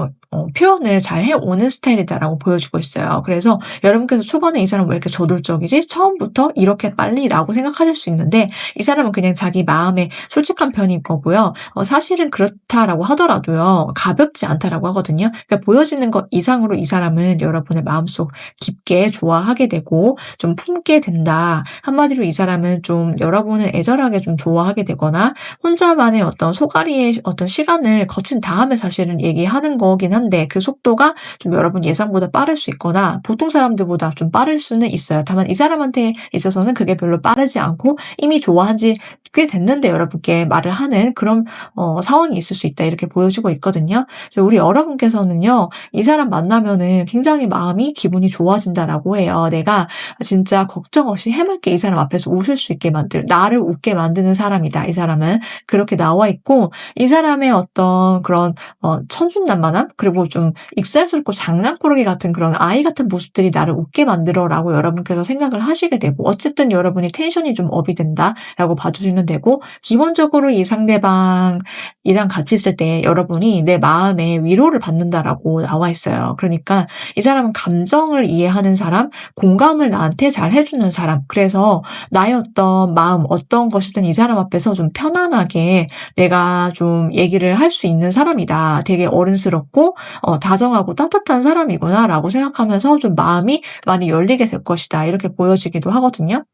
표현을 잘 해오는 스타일이다라고 보여주고 있어요. 그래서 여러분께서 초반에 '이 사람 왜 이렇게 저돌적이지? 처음부터 이렇게 빨리?'라고 생각하실 수 있는데 이 사람은 그냥 자기 마음에 솔직한 편인 거고요. 사실은 그렇다라고 하더라도요. 가볍지 않다라고 하거든요. 그러니까 보여지는 것 이상으로 이 사람은 여러분의 마음속 깊게 좋아하게 되고 좀 품게 된다. 한마디로 이 사람은 좀 여러분을 애절하게 좀 좋아하게 되거나 혼자만의 어떤 소가리의 어떤 시간을 거친 다음에 사실은 얘기하는 거긴 한데 그 속도가 좀 여러분 예상보다 빠를 수 있거나 보통 사람들보다 좀 빠를 수는 있어요. 다만 이 사람한테 있어서는 그게 별로 빠르지 않고 이미 좋아한 지 꽤 됐는데 여러분께 말을 하는 그런 상황이 있을 수 있다 이렇게 보여주고 있거든요. 그래서 우리 여러분께서는요. 이 사람 만나면은 굉장히 마음이 기분이 좋아진다라고 해요. 내가 진짜 걱정 없이 해맑게 이 사람 앞에서 웃을 수 있게 나를 웃게 만드는 사람이다. 이 사람은 그렇게 나와 있고 이 사람의 어떤 그런 천진난만함, 그리고 좀 익살스럽고 장난꾸러기 같은 그런 아이 같은 모습들이 나를 웃게 만들어라고 여러분께서 생각을 하시게 되고, 어쨌든 여러분이 텐션이 좀 업이 된다라고 봐주시면 되고, 기본적으로 이 상대방이랑 같이 있을 때 여러분이 내 마음에 위로를 받는다라고 나와 있어요. 그러니까 이 사람은 감정을 이해하는 사람, 공감을 나한테 잘 해주는 사람, 그래서 나의 어떤 마음, 어떤 것이든 이 사람 앞에서 좀 편안하게 내가 좀 얘기를 할 수 있는 사람이다. 되게 어른스럽고 다정하고 따뜻한 사람이구나라고 생각하면서 좀 마음이 많이 열리게 될 것이다. 이렇게 보여지기도 하거든요.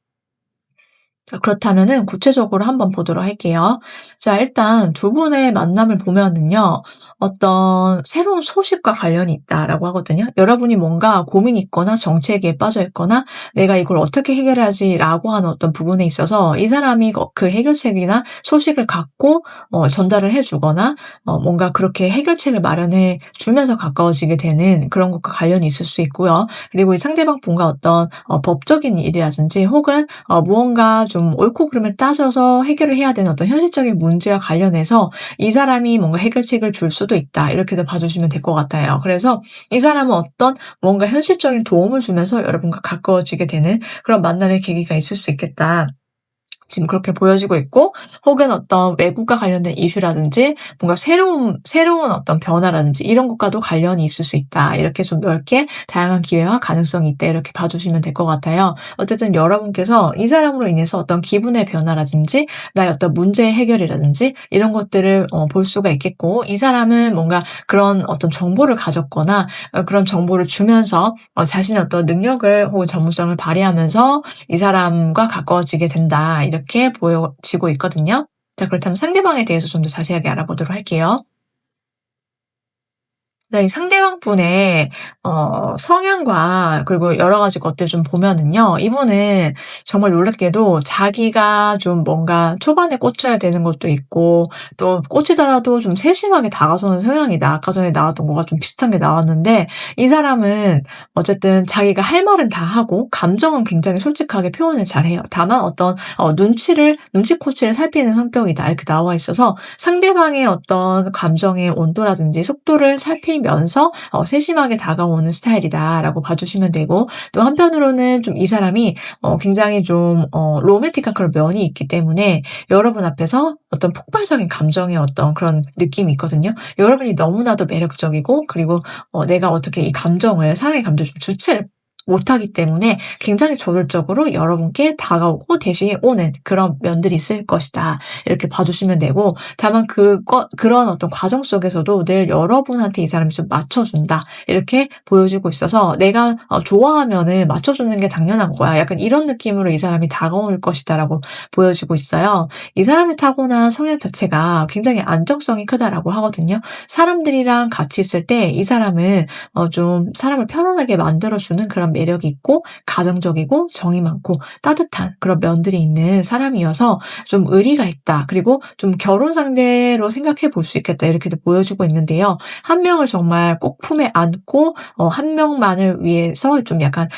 자, 그렇다면은 구체적으로 한번 보도록 할게요. 자, 일단 두 분의 만남을 보면은요, 어떤 새로운 소식과 관련이 있다라고 하거든요. 여러분이 뭔가 고민이 있거나 정체기에 빠져 있거나 내가 이걸 어떻게 해결하지라고 하는 어떤 부분에 있어서 이 사람이 그 해결책이나 소식을 갖고 전달을 해주거나 뭔가 그렇게 해결책을 마련해 주면서 가까워지게 되는 그런 것과 관련이 있을 수 있고요. 그리고 이 상대방 분과 어떤 법적인 일이라든지 혹은 무언가 좀 옳고 그름을 따져서 해결을 해야 되는 어떤 현실적인 문제와 관련해서 이 사람이 뭔가 해결책을 줄 수도 있다. 이렇게도 봐주시면 될 것 같아요. 그래서 이 사람은 어떤 뭔가 현실적인 도움을 주면서 여러분과 가까워지게 되는 그런 만남의 계기가 있을 수 있겠다. 지금 그렇게 보여지고 있고, 혹은 어떤 외국과 관련된 이슈라든지 뭔가 새로운 어떤 변화라든지 이런 것과도 관련이 있을 수 있다. 이렇게 좀 넓게 다양한 기회와 가능성이 있다. 이렇게 봐주시면 될 것 같아요. 어쨌든 여러분께서 이 사람으로 인해서 어떤 기분의 변화라든지 나의 어떤 문제 해결이라든지 이런 것들을 볼 수가 있겠고, 이 사람은 뭔가 그런 어떤 정보를 가졌거나 그런 정보를 주면서 자신의 어떤 능력을 혹은 전문성을 발휘하면서 이 사람과 가까워지게 된다. 이렇게 보여지고 있거든요. 자, 그렇다면 상대방에 대해서 좀 더 자세하게 알아보도록 할게요. 네. 이 상대방 분의 성향과 그리고 여러 가지 것들 좀 보면은요. 이분은 정말 놀랍게도 자기가 좀 뭔가 초반에 꽂혀야 되는 것도 있고 또 꽂히더라도 좀 세심하게 다가서는 성향이다. 아까 전에 나왔던 거가 좀 비슷한 게 나왔는데, 이 사람은 어쨌든 자기가 할 말은 다 하고 감정은 굉장히 솔직하게 표현을 잘해요. 다만 어떤 눈치코치를 살피는 성격이다. 이렇게 나와 있어서 상대방의 어떤 감정의 온도라든지 속도를 살피면서 세심하게 다가오는 스타일이다라고 봐주시면 되고, 또 한편으로는 좀 이 사람이 굉장히 좀 로맨틱한 그런 면이 있기 때문에 여러분 앞에서 어떤 폭발적인 감정의 어떤 그런 느낌이 있거든요. 여러분이 너무나도 매력적이고, 그리고 내가 어떻게 이 감정을 사랑의 감정을 좀 주체를 못하기 때문에 굉장히 저돌적으로 여러분께 다가오고 대시해 오는 그런 면들이 있을 것이다. 이렇게 봐주시면 되고, 다만 그런 어떤 과정 속에서도 늘 여러분한테 이 사람이 좀 맞춰준다. 이렇게 보여지고 있어서 내가 좋아하면은 맞춰주는 게 당연한 거야. 약간 이런 느낌으로 이 사람이 다가올 것이다라고 보여지고 있어요. 이 사람의 타고난 성향 자체가 굉장히 안정성이 크다라고 하거든요. 사람들이랑 같이 있을 때 이 사람은 좀 사람을 편안하게 만들어주는 그런 매력이 있고 가정적이고 정이 많고 따뜻한 그런 면들이 있는 사람이어서 좀 의리가 있다. 그리고 좀 결혼 상대로 생각해 볼 수 있겠다. 이렇게도 보여주고 있는데요. 한 명을 정말 꼭 품에 안고 한 명만을 위해서 좀 약간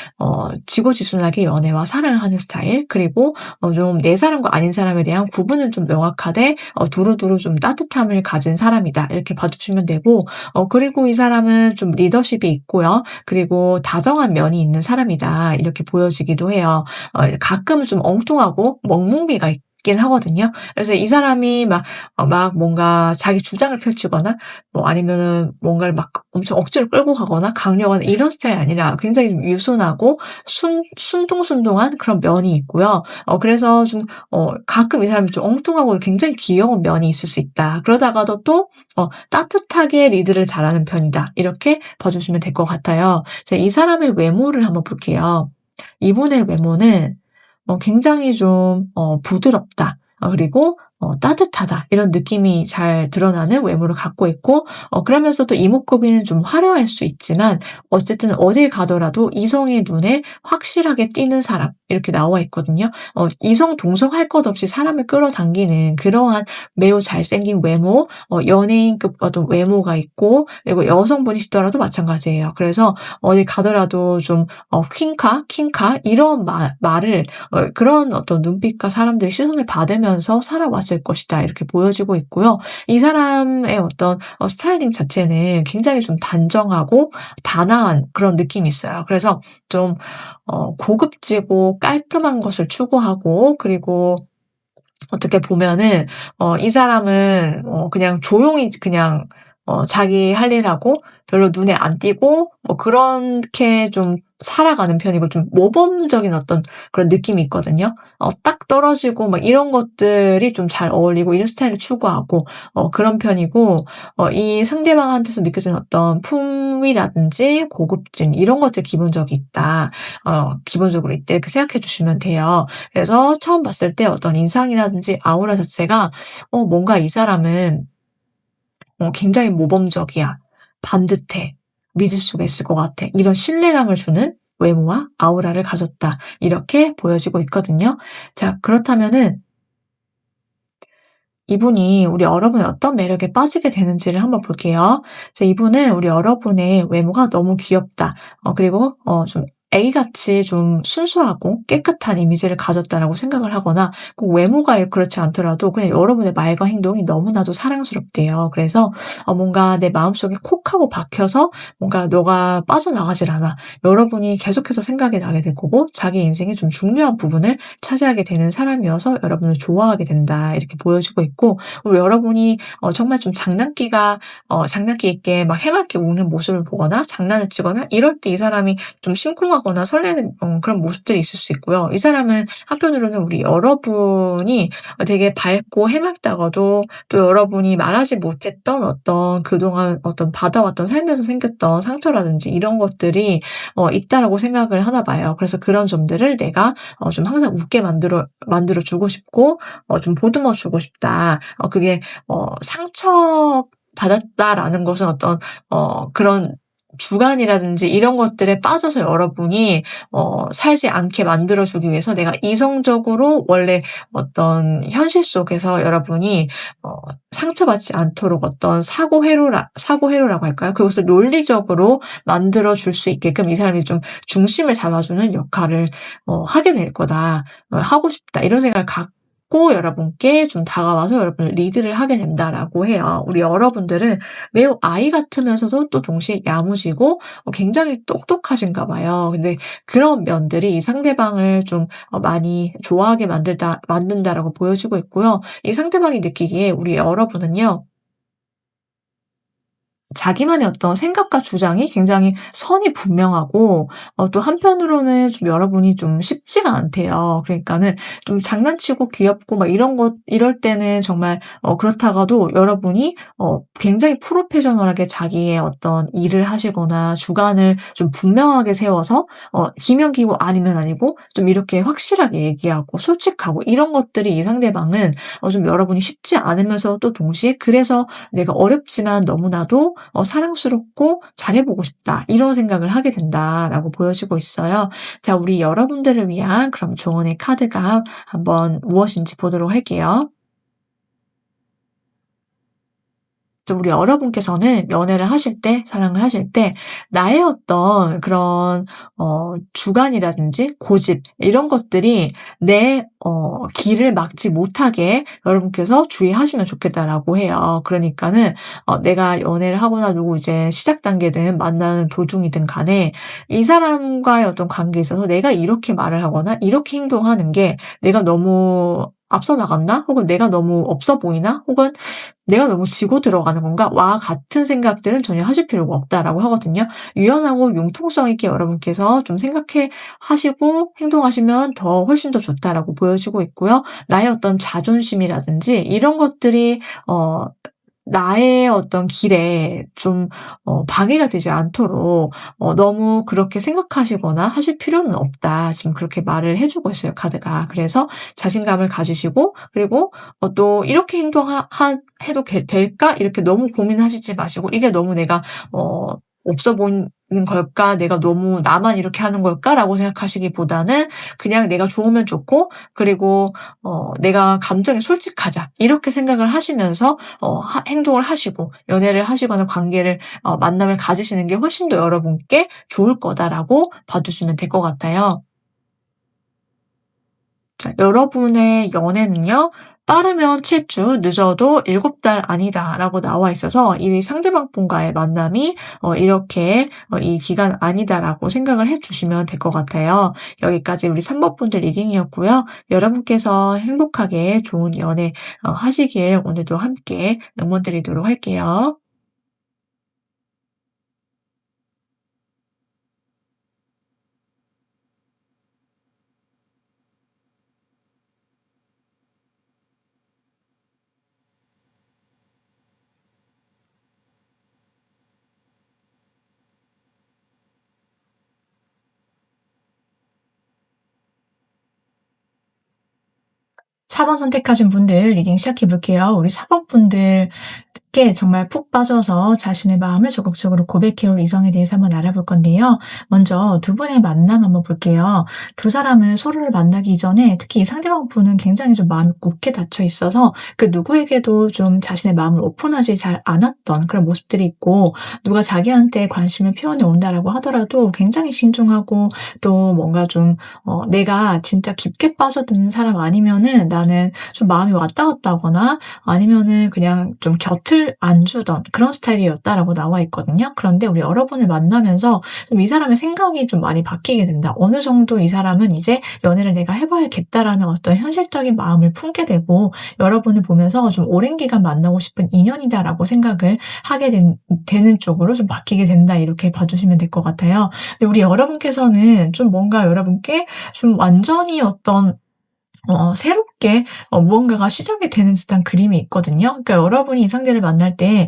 지고지순하게 연애와 사랑을 하는 스타일. 그리고 좀 내 사람과 아닌 사람에 대한 구분은 좀 명확하되 두루두루 좀 따뜻함을 가진 사람이다. 이렇게 봐주시면 되고, 그리고 이 사람은 좀 리더십이 있고요. 그리고 다정한 면이 있는 사람이다. 이렇게 보여지기도 해요. 가끔은 좀 엉뚱하고 멍뭉비가 있긴 하거든요. 그래서 이 사람이 막 뭔가 자기 주장을 펼치거나 뭐 아니면은 뭔가를 막 엄청 억지로 끌고 가거나 강요하는 이런 스타일이 아니라 굉장히 유순하고 순둥순둥한 그런 면이 있고요. 그래서 좀 가끔 이 사람이 좀 엉뚱하고 굉장히 귀여운 면이 있을 수 있다. 그러다가도 또 따뜻하게 리드를 잘하는 편이다. 이렇게 봐주시면 될 것 같아요. 자, 이 사람의 외모를 한번 볼게요. 이분의 외모는 굉장히 좀 부드럽다. 그리고 따뜻하다. 이런 느낌이 잘 드러나는 외모를 갖고 있고, 그러면서도 이목구비는 좀 화려할 수 있지만 어쨌든 어딜 가더라도 이성의 눈에 확실하게 띄는 사람. 이렇게 나와 있거든요. 이성 동성할 것 없이 사람을 끌어당기는 그러한 매우 잘생긴 외모, 연예인급 어떤 외모가 있고, 그리고 여성분이시더라도 마찬가지예요. 그래서 어디 가더라도 좀 퀸카, 킹카 이런 말을 그런 어떤 눈빛과 사람들의 시선을 받으면서 살아왔을 것이다 이렇게 보여지고 있고요. 이 사람의 어떤 스타일링 자체는 굉장히 좀 단정하고 단아한 그런 느낌이 있어요. 그래서 좀 고급지고 깔끔한 것을 추구하고, 그리고 어떻게 보면은 이 사람은 그냥 조용히 그냥 자기 할 일 하고 별로 눈에 안 띄고 그렇게 좀 살아가는 편이고, 좀 모범적인 어떤 그런 느낌이 있거든요. 딱 떨어지고 막 이런 것들이 좀 잘 어울리고 이런 스타일을 추구하고 그런 편이고, 이 상대방한테서 느껴지는 어떤 품위라든지 고급진 이런 것들이 기본적이 있다. 기본적으로 있다 이렇게 생각해 주시면 돼요. 그래서 처음 봤을 때 어떤 인상이라든지 아우라 자체가 뭔가 이 사람은 굉장히 모범적이야. 반듯해. 믿을 수가 있을 것 같아. 이런 신뢰감을 주는 외모와 아우라를 가졌다. 이렇게 보여지고 있거든요. 자, 그렇다면은 이분이 우리 여러분의 어떤 매력에 빠지게 되는지를 한번 볼게요. 그래서 이분은 우리 여러분의 외모가 너무 귀엽다. 그리고 좀 A같이 좀 순수하고 깨끗한 이미지를 가졌다라고 생각을 하거나, 꼭 외모가 그렇지 않더라도 그냥 여러분의 말과 행동이 너무나도 사랑스럽대요. 그래서 뭔가 내 마음속에 콕 하고 박혀서 뭔가 너가 빠져나가질 않아. 여러분이 계속해서 생각이 나게 될 거고, 자기 인생의 좀 중요한 부분을 차지하게 되는 사람이어서 여러분을 좋아하게 된다. 이렇게 보여지고 있고, 그리고 여러분이 정말 좀 장난기 있게 막 해맑게 웃는 모습을 보거나 장난을 치거나 이럴 때 이 사람이 좀 심쿵하거나 설레는 그런 모습들이 있을 수 있고요. 이 사람은 한편으로는 우리 여러분이 되게 밝고 해맑다가도 또 여러분이 말하지 못했던 어떤 그동안 어떤 받아왔던 삶에서 생겼던 상처라든지 이런 것들이 있다라고 생각을 하나 봐요. 그래서 그런 점들을 내가 좀 항상 웃게 만들어 주고 싶고 좀 보듬어 주고 싶다. 그게 상처받았다라는 것은 어떤 그런 주관이라든지 이런 것들에 빠져서 여러분이 살지 않게 만들어 주기 위해서 내가 이성적으로 원래 어떤 현실 속에서 여러분이 어 상처받지 않도록 어떤 사고회로라고 할까요? 그것을 논리적으로 만들어 줄 수 있게끔 이 사람이 좀 중심을 잡아 주는 역할을 하게 될 거다. '하고 싶다.' 이런 생각을 갖고 여러분께 좀 다가와서 여러분을 리드를 하게 된다라고 해요. 우리 여러분들은 매우 아이 같으면서도 또 동시에 야무지고 굉장히 똑똑하신가 봐요. 근데 그런 면들이 이 상대방을 좀 많이 좋아하게 만든다라고 보여지고 있고요. 이 상대방이 느끼기에 우리 여러분은요, 자기만의 어떤 생각과 주장이 굉장히 선이 분명하고, 또 한편으로는 좀 여러분이 좀 쉽지가 않대요. 그러니까는 좀 장난치고 귀엽고 막 이럴 때는 정말 그렇다가도 여러분이 굉장히 프로페셔널하게 자기의 어떤 일을 하시거나 주관을 좀 분명하게 세워서 기면 기고 아니면 아니고 좀 이렇게 확실하게 얘기하고 솔직하고 이런 것들이 이 상대방은 좀 여러분이 쉽지 않으면서 또 동시에 그래서 내가 어렵지만 너무나도 사랑스럽고 잘해 보고 싶다. 이런 생각을 하게 된다라고 보여지고 있어요. 자, 우리 여러분들을 위한 그럼 조언의 카드가 한번 무엇인지 보도록 할게요. 또 우리 여러분께서는 연애를 하실 때, 사랑을 하실 때 나의 어떤 그런 주관이라든지 고집 이런 것들이 내 길을 막지 못하게 여러분께서 주의하시면 좋겠다라고 해요. 그러니까는 내가 연애를 하거나 누구 이제 시작 단계든 만나는 도중이든 간에 이 사람과의 어떤 관계에 있어서 내가 이렇게 말을 하거나 이렇게 행동하는 게 내가 너무 앞서 나갔나? 혹은 내가 너무 없어 보이나? 혹은 '내가 너무 지고 들어가는 건가?'와 같은 생각들은 전혀 하실 필요가 없다라고 하거든요. 유연하고 융통성 있게 여러분께서 좀 생각해 하시고 행동하시면 더 훨씬 더 좋다라고 보여지고 있고요. 나의 어떤 자존심이라든지 이런 것들이 나의 어떤 길에 좀 방해가 되지 않도록 너무 그렇게 생각하시거나 하실 필요는 없다. 지금 그렇게 말을 해 주고 있어요, 카드가. 그래서 자신감을 가지시고, 그리고 또 '이렇게 행동하 하 해도 될까?' 이렇게 너무 고민하시지 마시고, 이게 너무 내가 어 없어 보이는 걸까? 내가 너무 '나만 이렇게 하는 걸까?'라고 생각하시기보다는 그냥 '내가 좋으면 좋고 그리고 내가 감정에 솔직하자.' 이렇게 생각을 하시면서 하 행동을 하시고 연애를 하시거나 관계를 만남을 가지시는 게 훨씬 더 여러분께 좋을 거다라고 봐 주시면 될 것 같아요. 자, 여러분의 연애는요. "빠르면 7주, 늦어도 7달 아니다."라고 나와 있어서 이 상대방 분과의 만남이 이렇게 '이 기간 아니다.'라고 생각을 해 주시면 될 것 같아요. 여기까지 우리 3 번분들 리딩이었고요. 여러분께서 행복하게 좋은 연애 하시길 오늘도 함께 응원 드리도록 할게요. 사 번 선택하신 분들 리딩 시작해 볼게요. 우리 4 번분들 께 정말 푹 빠져서 자신의 마음을 적극적으로 고백해 올 이성에 대해서 한번 알아볼 건데요. 먼저 두 분의 만남 한번 볼게요. 두 사람은 서로를 만나기 이전에 특히 이 상대방 분은 굉장히 좀 마음이 굳게 닫혀 있어서 그 누구에게도 좀 자신의 마음을 오픈하지 잘 않았던 그런 모습들이 있고 누가 자기한테 관심을 표현해 온다라고 하더라도 굉장히 신중하고 또 뭔가 좀 내가 진짜 깊게 빠져드는 사람 아니면은 나는 좀 마음이 왔다 갔다 하거나 아니면은 그냥 좀 곁을 안 주던 그런 스타일이었다라고 나와 있거든요. 그런데 우리 여러분을 만나면서 좀 이 사람의 생각이 좀 많이 바뀌게 된다. 어느 정도 이 사람은 이제 '연애를 내가 해 봐야겠다.'라는 어떤 현실적인 마음을 품게 되고 여러분을 보면서 좀 '오랜 기간 만나고 싶은 인연이다.'라고 생각을 하게 되는 쪽으로 좀 바뀌게 된다. 이렇게 봐 주시면 될 것 같아요. 근데 우리 여러분께서는 좀 뭔가 여러분께 좀 완전히 어떤 새롭게 무언가가 시작이 되는 듯한 그림이 있거든요. 그러니까 여러분이 이 상대를 만날 때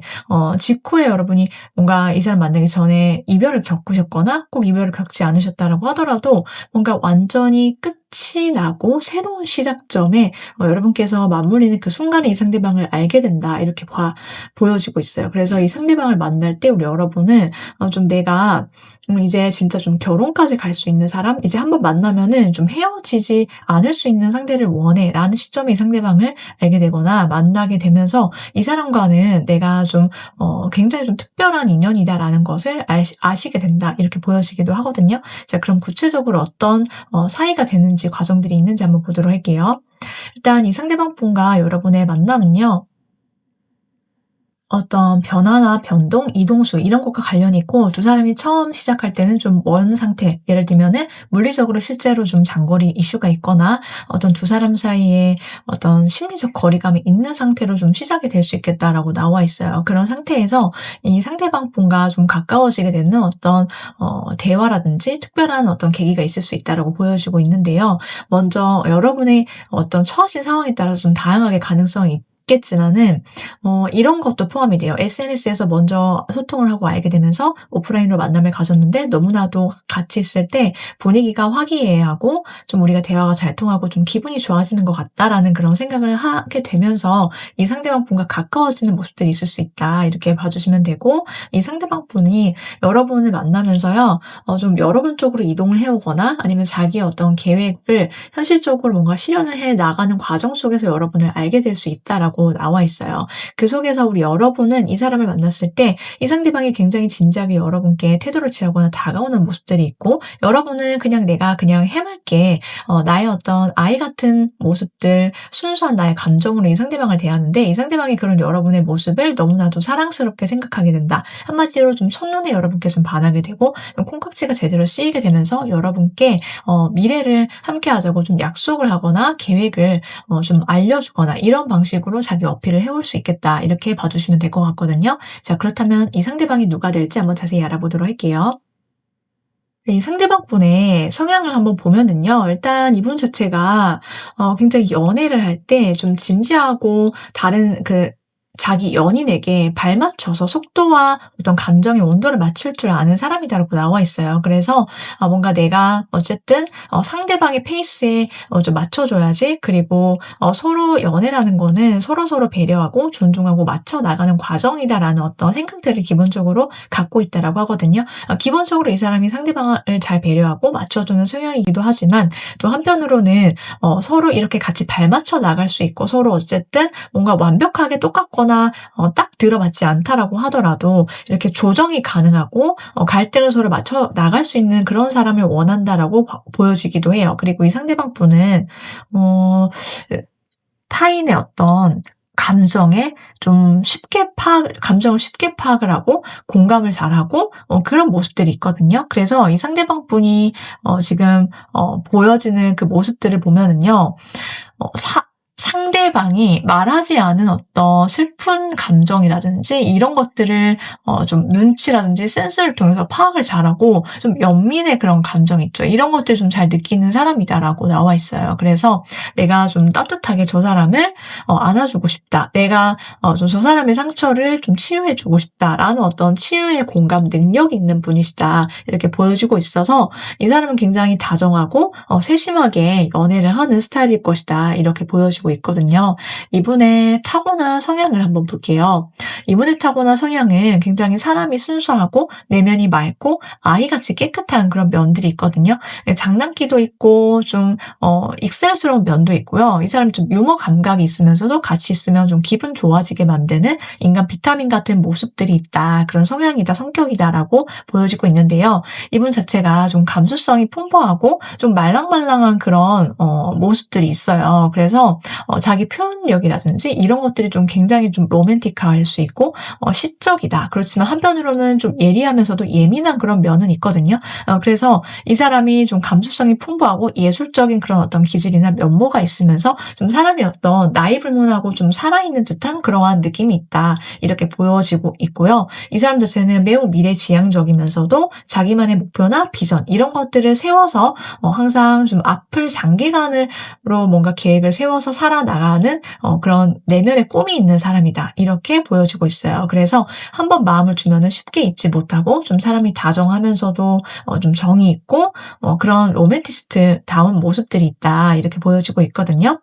직후에 여러분이 뭔가 이 사람 만나기 전에 이별을 겪으셨거나 꼭 이별을 겪지 않으셨다라고 하더라도 뭔가 완전히 끝이 나고 새로운 시작점에 여러분께서 맞물리는 그 순간에 이 상대방을 알게 된다. 이렇게 보여지고 있어요. 그래서 이 상대방을 만날 때 우리 여러분은 좀 내가 이제 진짜 좀 결혼까지 갈 수 있는 사람, 이제 한번 만나면은 좀 헤어지지 않을 수 있는 상대를 원해라는 시점에 이 상대방을 알게 되거나 만나게 되면서 이 사람과는 내가 좀 굉장히 좀 특별한 인연이다라는 것을 아시게 된다. 이렇게 보여지기도 하거든요. 자, 그럼 구체적으로 어떤 사이가 되는지 과정들이 있는지 한번 보도록 할게요. 일단 이 상대방 분과 여러분의 만남은요. 어떤 변화나 변동, 이동수 이런 것과 관련이 있고 두 사람이 처음 시작할 때는 좀 먼 상태, 예를 들면은 물리적으로 실제로 좀 장거리 이슈가 있거나 어떤 두 사람 사이에 어떤 심리적 거리감이 있는 상태로 좀 시작이 될 수 있겠다라고 나와 있어요. 그런 상태에서 이 상대방 분과 좀 가까워지게 되는 어떤 대화라든지 특별한 어떤 계기가 있을 수 있다라고 보여지고 있는데요. 먼저 여러분의 어떤 처하신 상황에 따라서 좀 다양하게 가능성이 있겠지만은 이런 것도 포함이 돼요. SNS에서 먼저 소통을 하고 알게 되면서 오프라인으로 만남을 가졌는데 너무나도 같이 있을 때 분위기가 화기애애하고 좀 우리가 대화가 잘 통하고 좀 기분이 좋아지는 것 같다라는 그런 생각을 하게 되면서 이 상대방 분과 가까워지는 모습들이 있을 수 있다. 이렇게 봐 주시면 되고 이 상대방 분이 여러분을 만나면서요. 좀 여러분 쪽으로 이동을 해 오거나 아니면 자기의 어떤 계획을 현실적으로 뭔가 실현을 해 나가는 과정 속에서 여러분을 알게 될 수 있다라고 나와 있어요. 그 속에서 우리 여러분은 이 사람을 만났을 때 이 상대방이 굉장히 진지하게 여러분께 태도를 취하거나 다가오는 모습들이 있고 여러분은 그냥 내가 그냥 해맑게 나의 어떤 아이 같은 모습들 순수한 나의 감정으로 이 상대방을 대하는데 이 상대방이 그런 여러분의 모습을 너무나도 사랑스럽게 생각하게 된다. 한마디로 좀 첫눈에 여러분께 좀 반하게 되고 좀 콩깍지가 제대로 씌이게 되면서 여러분께 미래를 함께 하자고 좀 약속을 하거나 계획을 좀 알려주거나 이런 방식으로 자기 어필을 해올 수 있겠다. 이렇게 봐주시면 될 것 같거든요. 자, 그렇다면 이 상대방이 누가 될지 한번 자세히 알아보도록 할게요. 네, 이 상대방 분의 성향을 한번 보면은요. 일단 이분 자체가 굉장히 연애를 할 때 좀 진지하고 다른 자기 연인에게 발맞춰서 속도와 어떤 감정의 온도를 맞출 줄 아는 사람이다라고 나와 있어요. 그래서 뭔가 내가 어쨌든 상대방의 페이스에 좀 맞춰줘야지. 그리고 서로 연애라는 거는 서로서로 배려하고 존중하고 맞춰 나가는 과정이다라는 어떤 생각들을 기본적으로 갖고 있다라고 하거든요. 기본적으로 이 사람이 상대방을 잘 배려하고 맞춰주는 성향이기도 하지만 또 한편으로는 서로 이렇게 같이 발맞춰 나갈 수 있고 서로 어쨌든 뭔가 완벽하게 똑같거나 딱 들어맞지 않다라고 하더라도 이렇게 조정이 가능하고 갈등을 서로 맞춰 나갈 수 있는 그런 사람을 원한다라고 보여지기도 해요. 그리고 이 상대방 분은 어 타인의 어떤 감정을 쉽게 파악을 하고 공감을 잘하고 그런 모습들이 있거든요. 그래서 이 상대방 분이 지금 보여지는 그 모습들을 보면은요. 상대방이 말하지 않은 어떤 슬픈 감정이라든지 이런 것들을 좀 눈치라든지 센스를 통해서 파악을 잘하고 좀 연민의 그런 감정 있죠. 이런 것들을 좀 잘 느끼는 사람이다라고 나와 있어요. 그래서 내가 좀 따뜻하게 저 사람을 안아주고 싶다. 내가 좀 저 사람의 상처를 좀 치유해주고 싶다라는 어떤 치유의 공감 능력이 있는 분이시다. 이렇게 보여지고 있어서 이 사람은 굉장히 다정하고 세심하게 연애를 하는 스타일일 것이다. 이렇게 보여지고 있거든요. 이분의 타고난 성향을 한번 볼게요. 이분의 타고난 성향은 굉장히 사람이 순수하고 내면이 맑고 아이같이 깨끗한 그런 면들이 있거든요. 장난기도 있고 좀 익살스러운 면도 있고요. 이 사람이 좀 유머 감각이 있으면서도 같이 있으면 좀 기분 좋아지게 만드는 인간 비타민 같은 모습들이 있다. 그런 성향이다, 성격이다라고 보여지고 있는데요. 이분 자체가 좀 감수성이 풍부하고 좀 말랑말랑한 그런 모습들이 있어요. 그래서 자기 표현력이라든지 이런 것들이 좀 굉장히 좀 로맨틱할 수 있고 시적이다. 그렇지만 한편으로는 좀 예리하면서도 예민한 그런 면은 있거든요. 그래서 이 사람이 좀 감수성이 풍부하고 예술적인 그런 어떤 기질이나 면모가 있으면서 좀 사람이 어떤 나이불문하고 좀 살아있는 듯한 그러한 느낌이 있다. 이렇게 보여지고 있고요. 이 사람 자체는 매우 미래지향적이면서도 자기만의 목표나 비전 이런 것들을 세워서 항상 좀 앞을 장기간으로 뭔가 계획을 세워서 살아나가는 그런 내면의 꿈이 있는 사람이다. 이렇게 보여지고 있어요. 그래서 한번 마음을 주면은 쉽게 잊지 못하고 좀 사람이 다정하면서도 좀 정이 있고 그런 로맨티스트다운 모습들이 있다. 이렇게 보여지고 있거든요.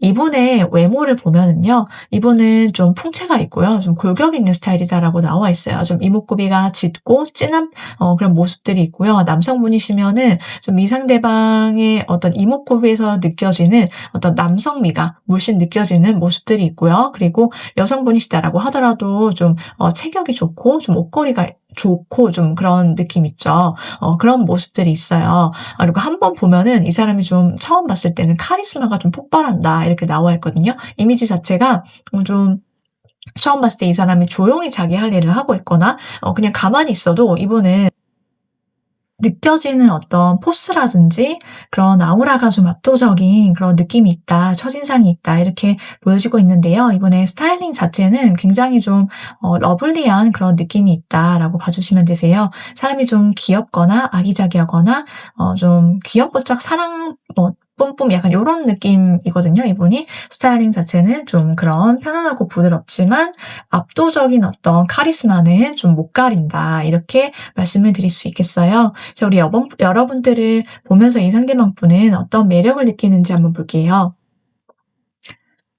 이분의 외모를 보면은요. 이분은 좀 풍채가 있고요. 좀 골격 있는 스타일이다라고 나와 있어요. 좀 이목구비가 짙고 진한 그런 모습들이 있고요. 남성분이시면은 좀 이 상대방의 어떤 이목구비에서 느껴지는 어떤 남성미가 물씬 느껴지는 모습들이 있고요. 그리고 여성분이시다라고 하더라도 좀 체격이 좋고 좀 옷걸이가 좋고 좀 그런 느낌 있죠. 그런 모습들이 있어요. 그리고 한 번 보면은 이 사람이 좀 처음 봤을 때는 카리스마가 좀 폭발한다. 이렇게 나와 있거든요. 이미지 자체가 좀 처음 봤을 때 이 사람이 조용히 자기 할 일을 하고 있거나 그냥 가만히 있어도 이분은 느껴지는 어떤 포스라든지 그런 아우라가 좀 압도적인 그런 느낌이 있다. 첫인상이 있다. 이렇게 보여지고 있는데요. 이번에 스타일링 자체는 굉장히 좀 러블리한 그런 느낌이 있다라고 봐주시면 되세요. 사람이 좀 귀엽거나 아기자기하거나 좀 귀염뽀짝 사랑 뿜뿜 약간 요런 느낌이거든요. 이분이 스타일링 자체는 좀 그런 편안하고 부드럽지만 압도적인 어떤 카리스마는 좀 못 가린다. 이렇게 말씀을 드릴 수 있겠어요. 자, 우리 여러분들을 보면서 이 상대방 분은 어떤 매력을 느끼는지 한번 볼게요.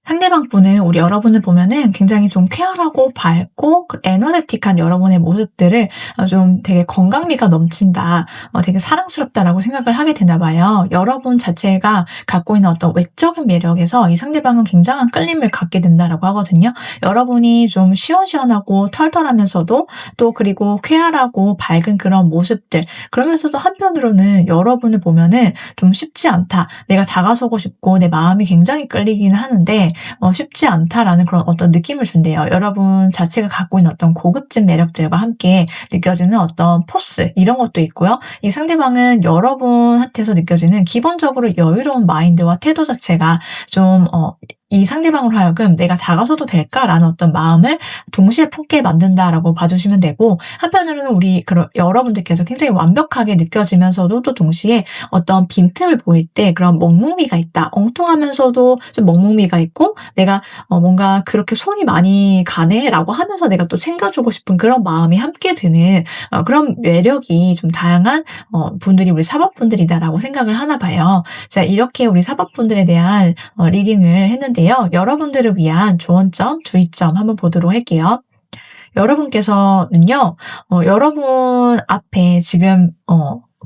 상대방 분은 우리 여러분을 보면은 굉장히 좀 쾌활하고 밝고 에너제틱한 여러분의 모습들을 좀 되게 건강미가 넘친다, 되게 사랑스럽다라고 생각을 하게 되나 봐요. 여러분 자체가 갖고 있는 어떤 외적인 매력에서 이 상대방은 굉장한 끌림을 갖게 된다라고 하거든요. 여러분이 좀 시원시원하고 털털하면서도 또 그리고 쾌활하고 밝은 그런 모습들, 그러면서도 한편으로는 여러분을 보면은 좀 쉽지 않다. 내가 다가서고 싶고 내 마음이 굉장히 끌리기는 하는데 쉽지 않다라는 그런 어떤 느낌을 준대요. 여러분 자체가 갖고 있는 어떤 고급진 매력들과 함께 느껴지는 어떤 포스 이런 것도 있고요. 이 상대방은 여러분한테서 느껴지는 기본적으로 여유로운 마인드와 태도 자체가 좀 이 상대방으로 하여금 '내가 다가서도 될까?'라는 어떤 마음을 동시에 품게 만든다라고 봐주시면 되고, 한편으로는 여러분들께서 굉장히 완벽하게 느껴지면서도 또 동시에 어떤 빈틈을 보일 때 그런 먹먹미가 있다. 엉뚱하면서도 좀 먹먹미가 있고, 내가 뭔가 '그렇게 손이 많이 가네.'라고 하면서 내가 또 챙겨주고 싶은 그런 마음이 함께 드는 그런 매력이 좀 다양한 분들이 우리 사법분들이다라고 생각을 하나 봐요. 자, 이렇게 우리 사법분들에 대한 리딩을 했는데요. 여러분들을 위한 조언점, 주의점 한번 보도록 할게요. 여러분께서는요, 여러분 앞에 지금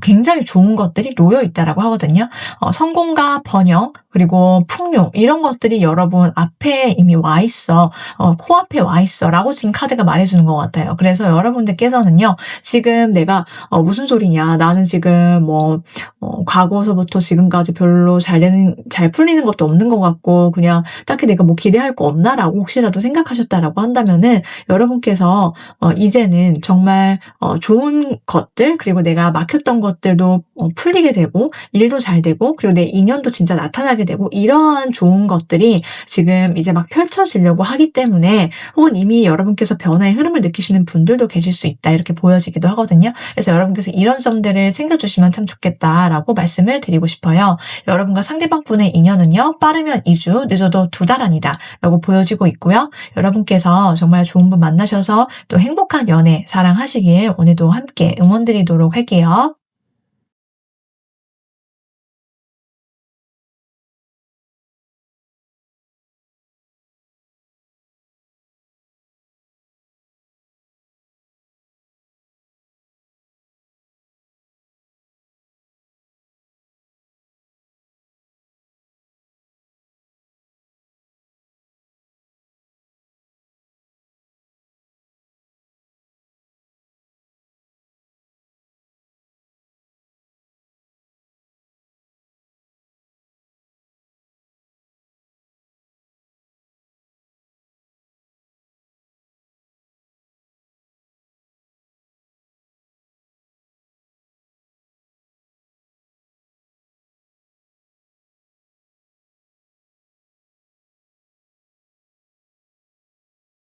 굉장히 좋은 것들이 놓여 있다라고 하거든요. 성공과 번영, 그리고 풍요, 이런 것들이 여러분 앞에 이미 와 있어. 코앞에 와 있어. 라고 지금 카드가 말해주는 것 같아요. 그래서 여러분들께서는요, 지금 내가, 무슨 소리냐. 나는 지금 과거서부터 지금까지 별로 잘 풀리는 것도 없는 것 같고, 그냥 딱히 내가 뭐 기대할 거 없나? 라고 혹시라도 생각하셨다라고 한다면은, 여러분께서, 이제는 정말, 좋은 것들, 그리고 내가 막혔던 것들도 풀리게 되고, 일도 잘 되고, 그리고 내 인연도 진짜 나타나게 되고, 이러한 좋은 것들이 지금 이제 막 펼쳐지려고 하기 때문에, 혹은 이미 여러분께서 변화의 흐름을 느끼시는 분들도 계실 수 있다, 이렇게 보여지기도 하거든요. 그래서 여러분께서 이런 점들을 챙겨주시면 참 좋겠다라고 말씀을 드리고 싶어요. 여러분과 상대방 분의 인연은요, 빠르면 2주, 늦어도 2달 안이다 라고 보여지고 있고요. 여러분께서 정말 좋은 분 만나셔서 또 행복한 연애, 사랑하시길 오늘도 함께 응원드리도록 할게요.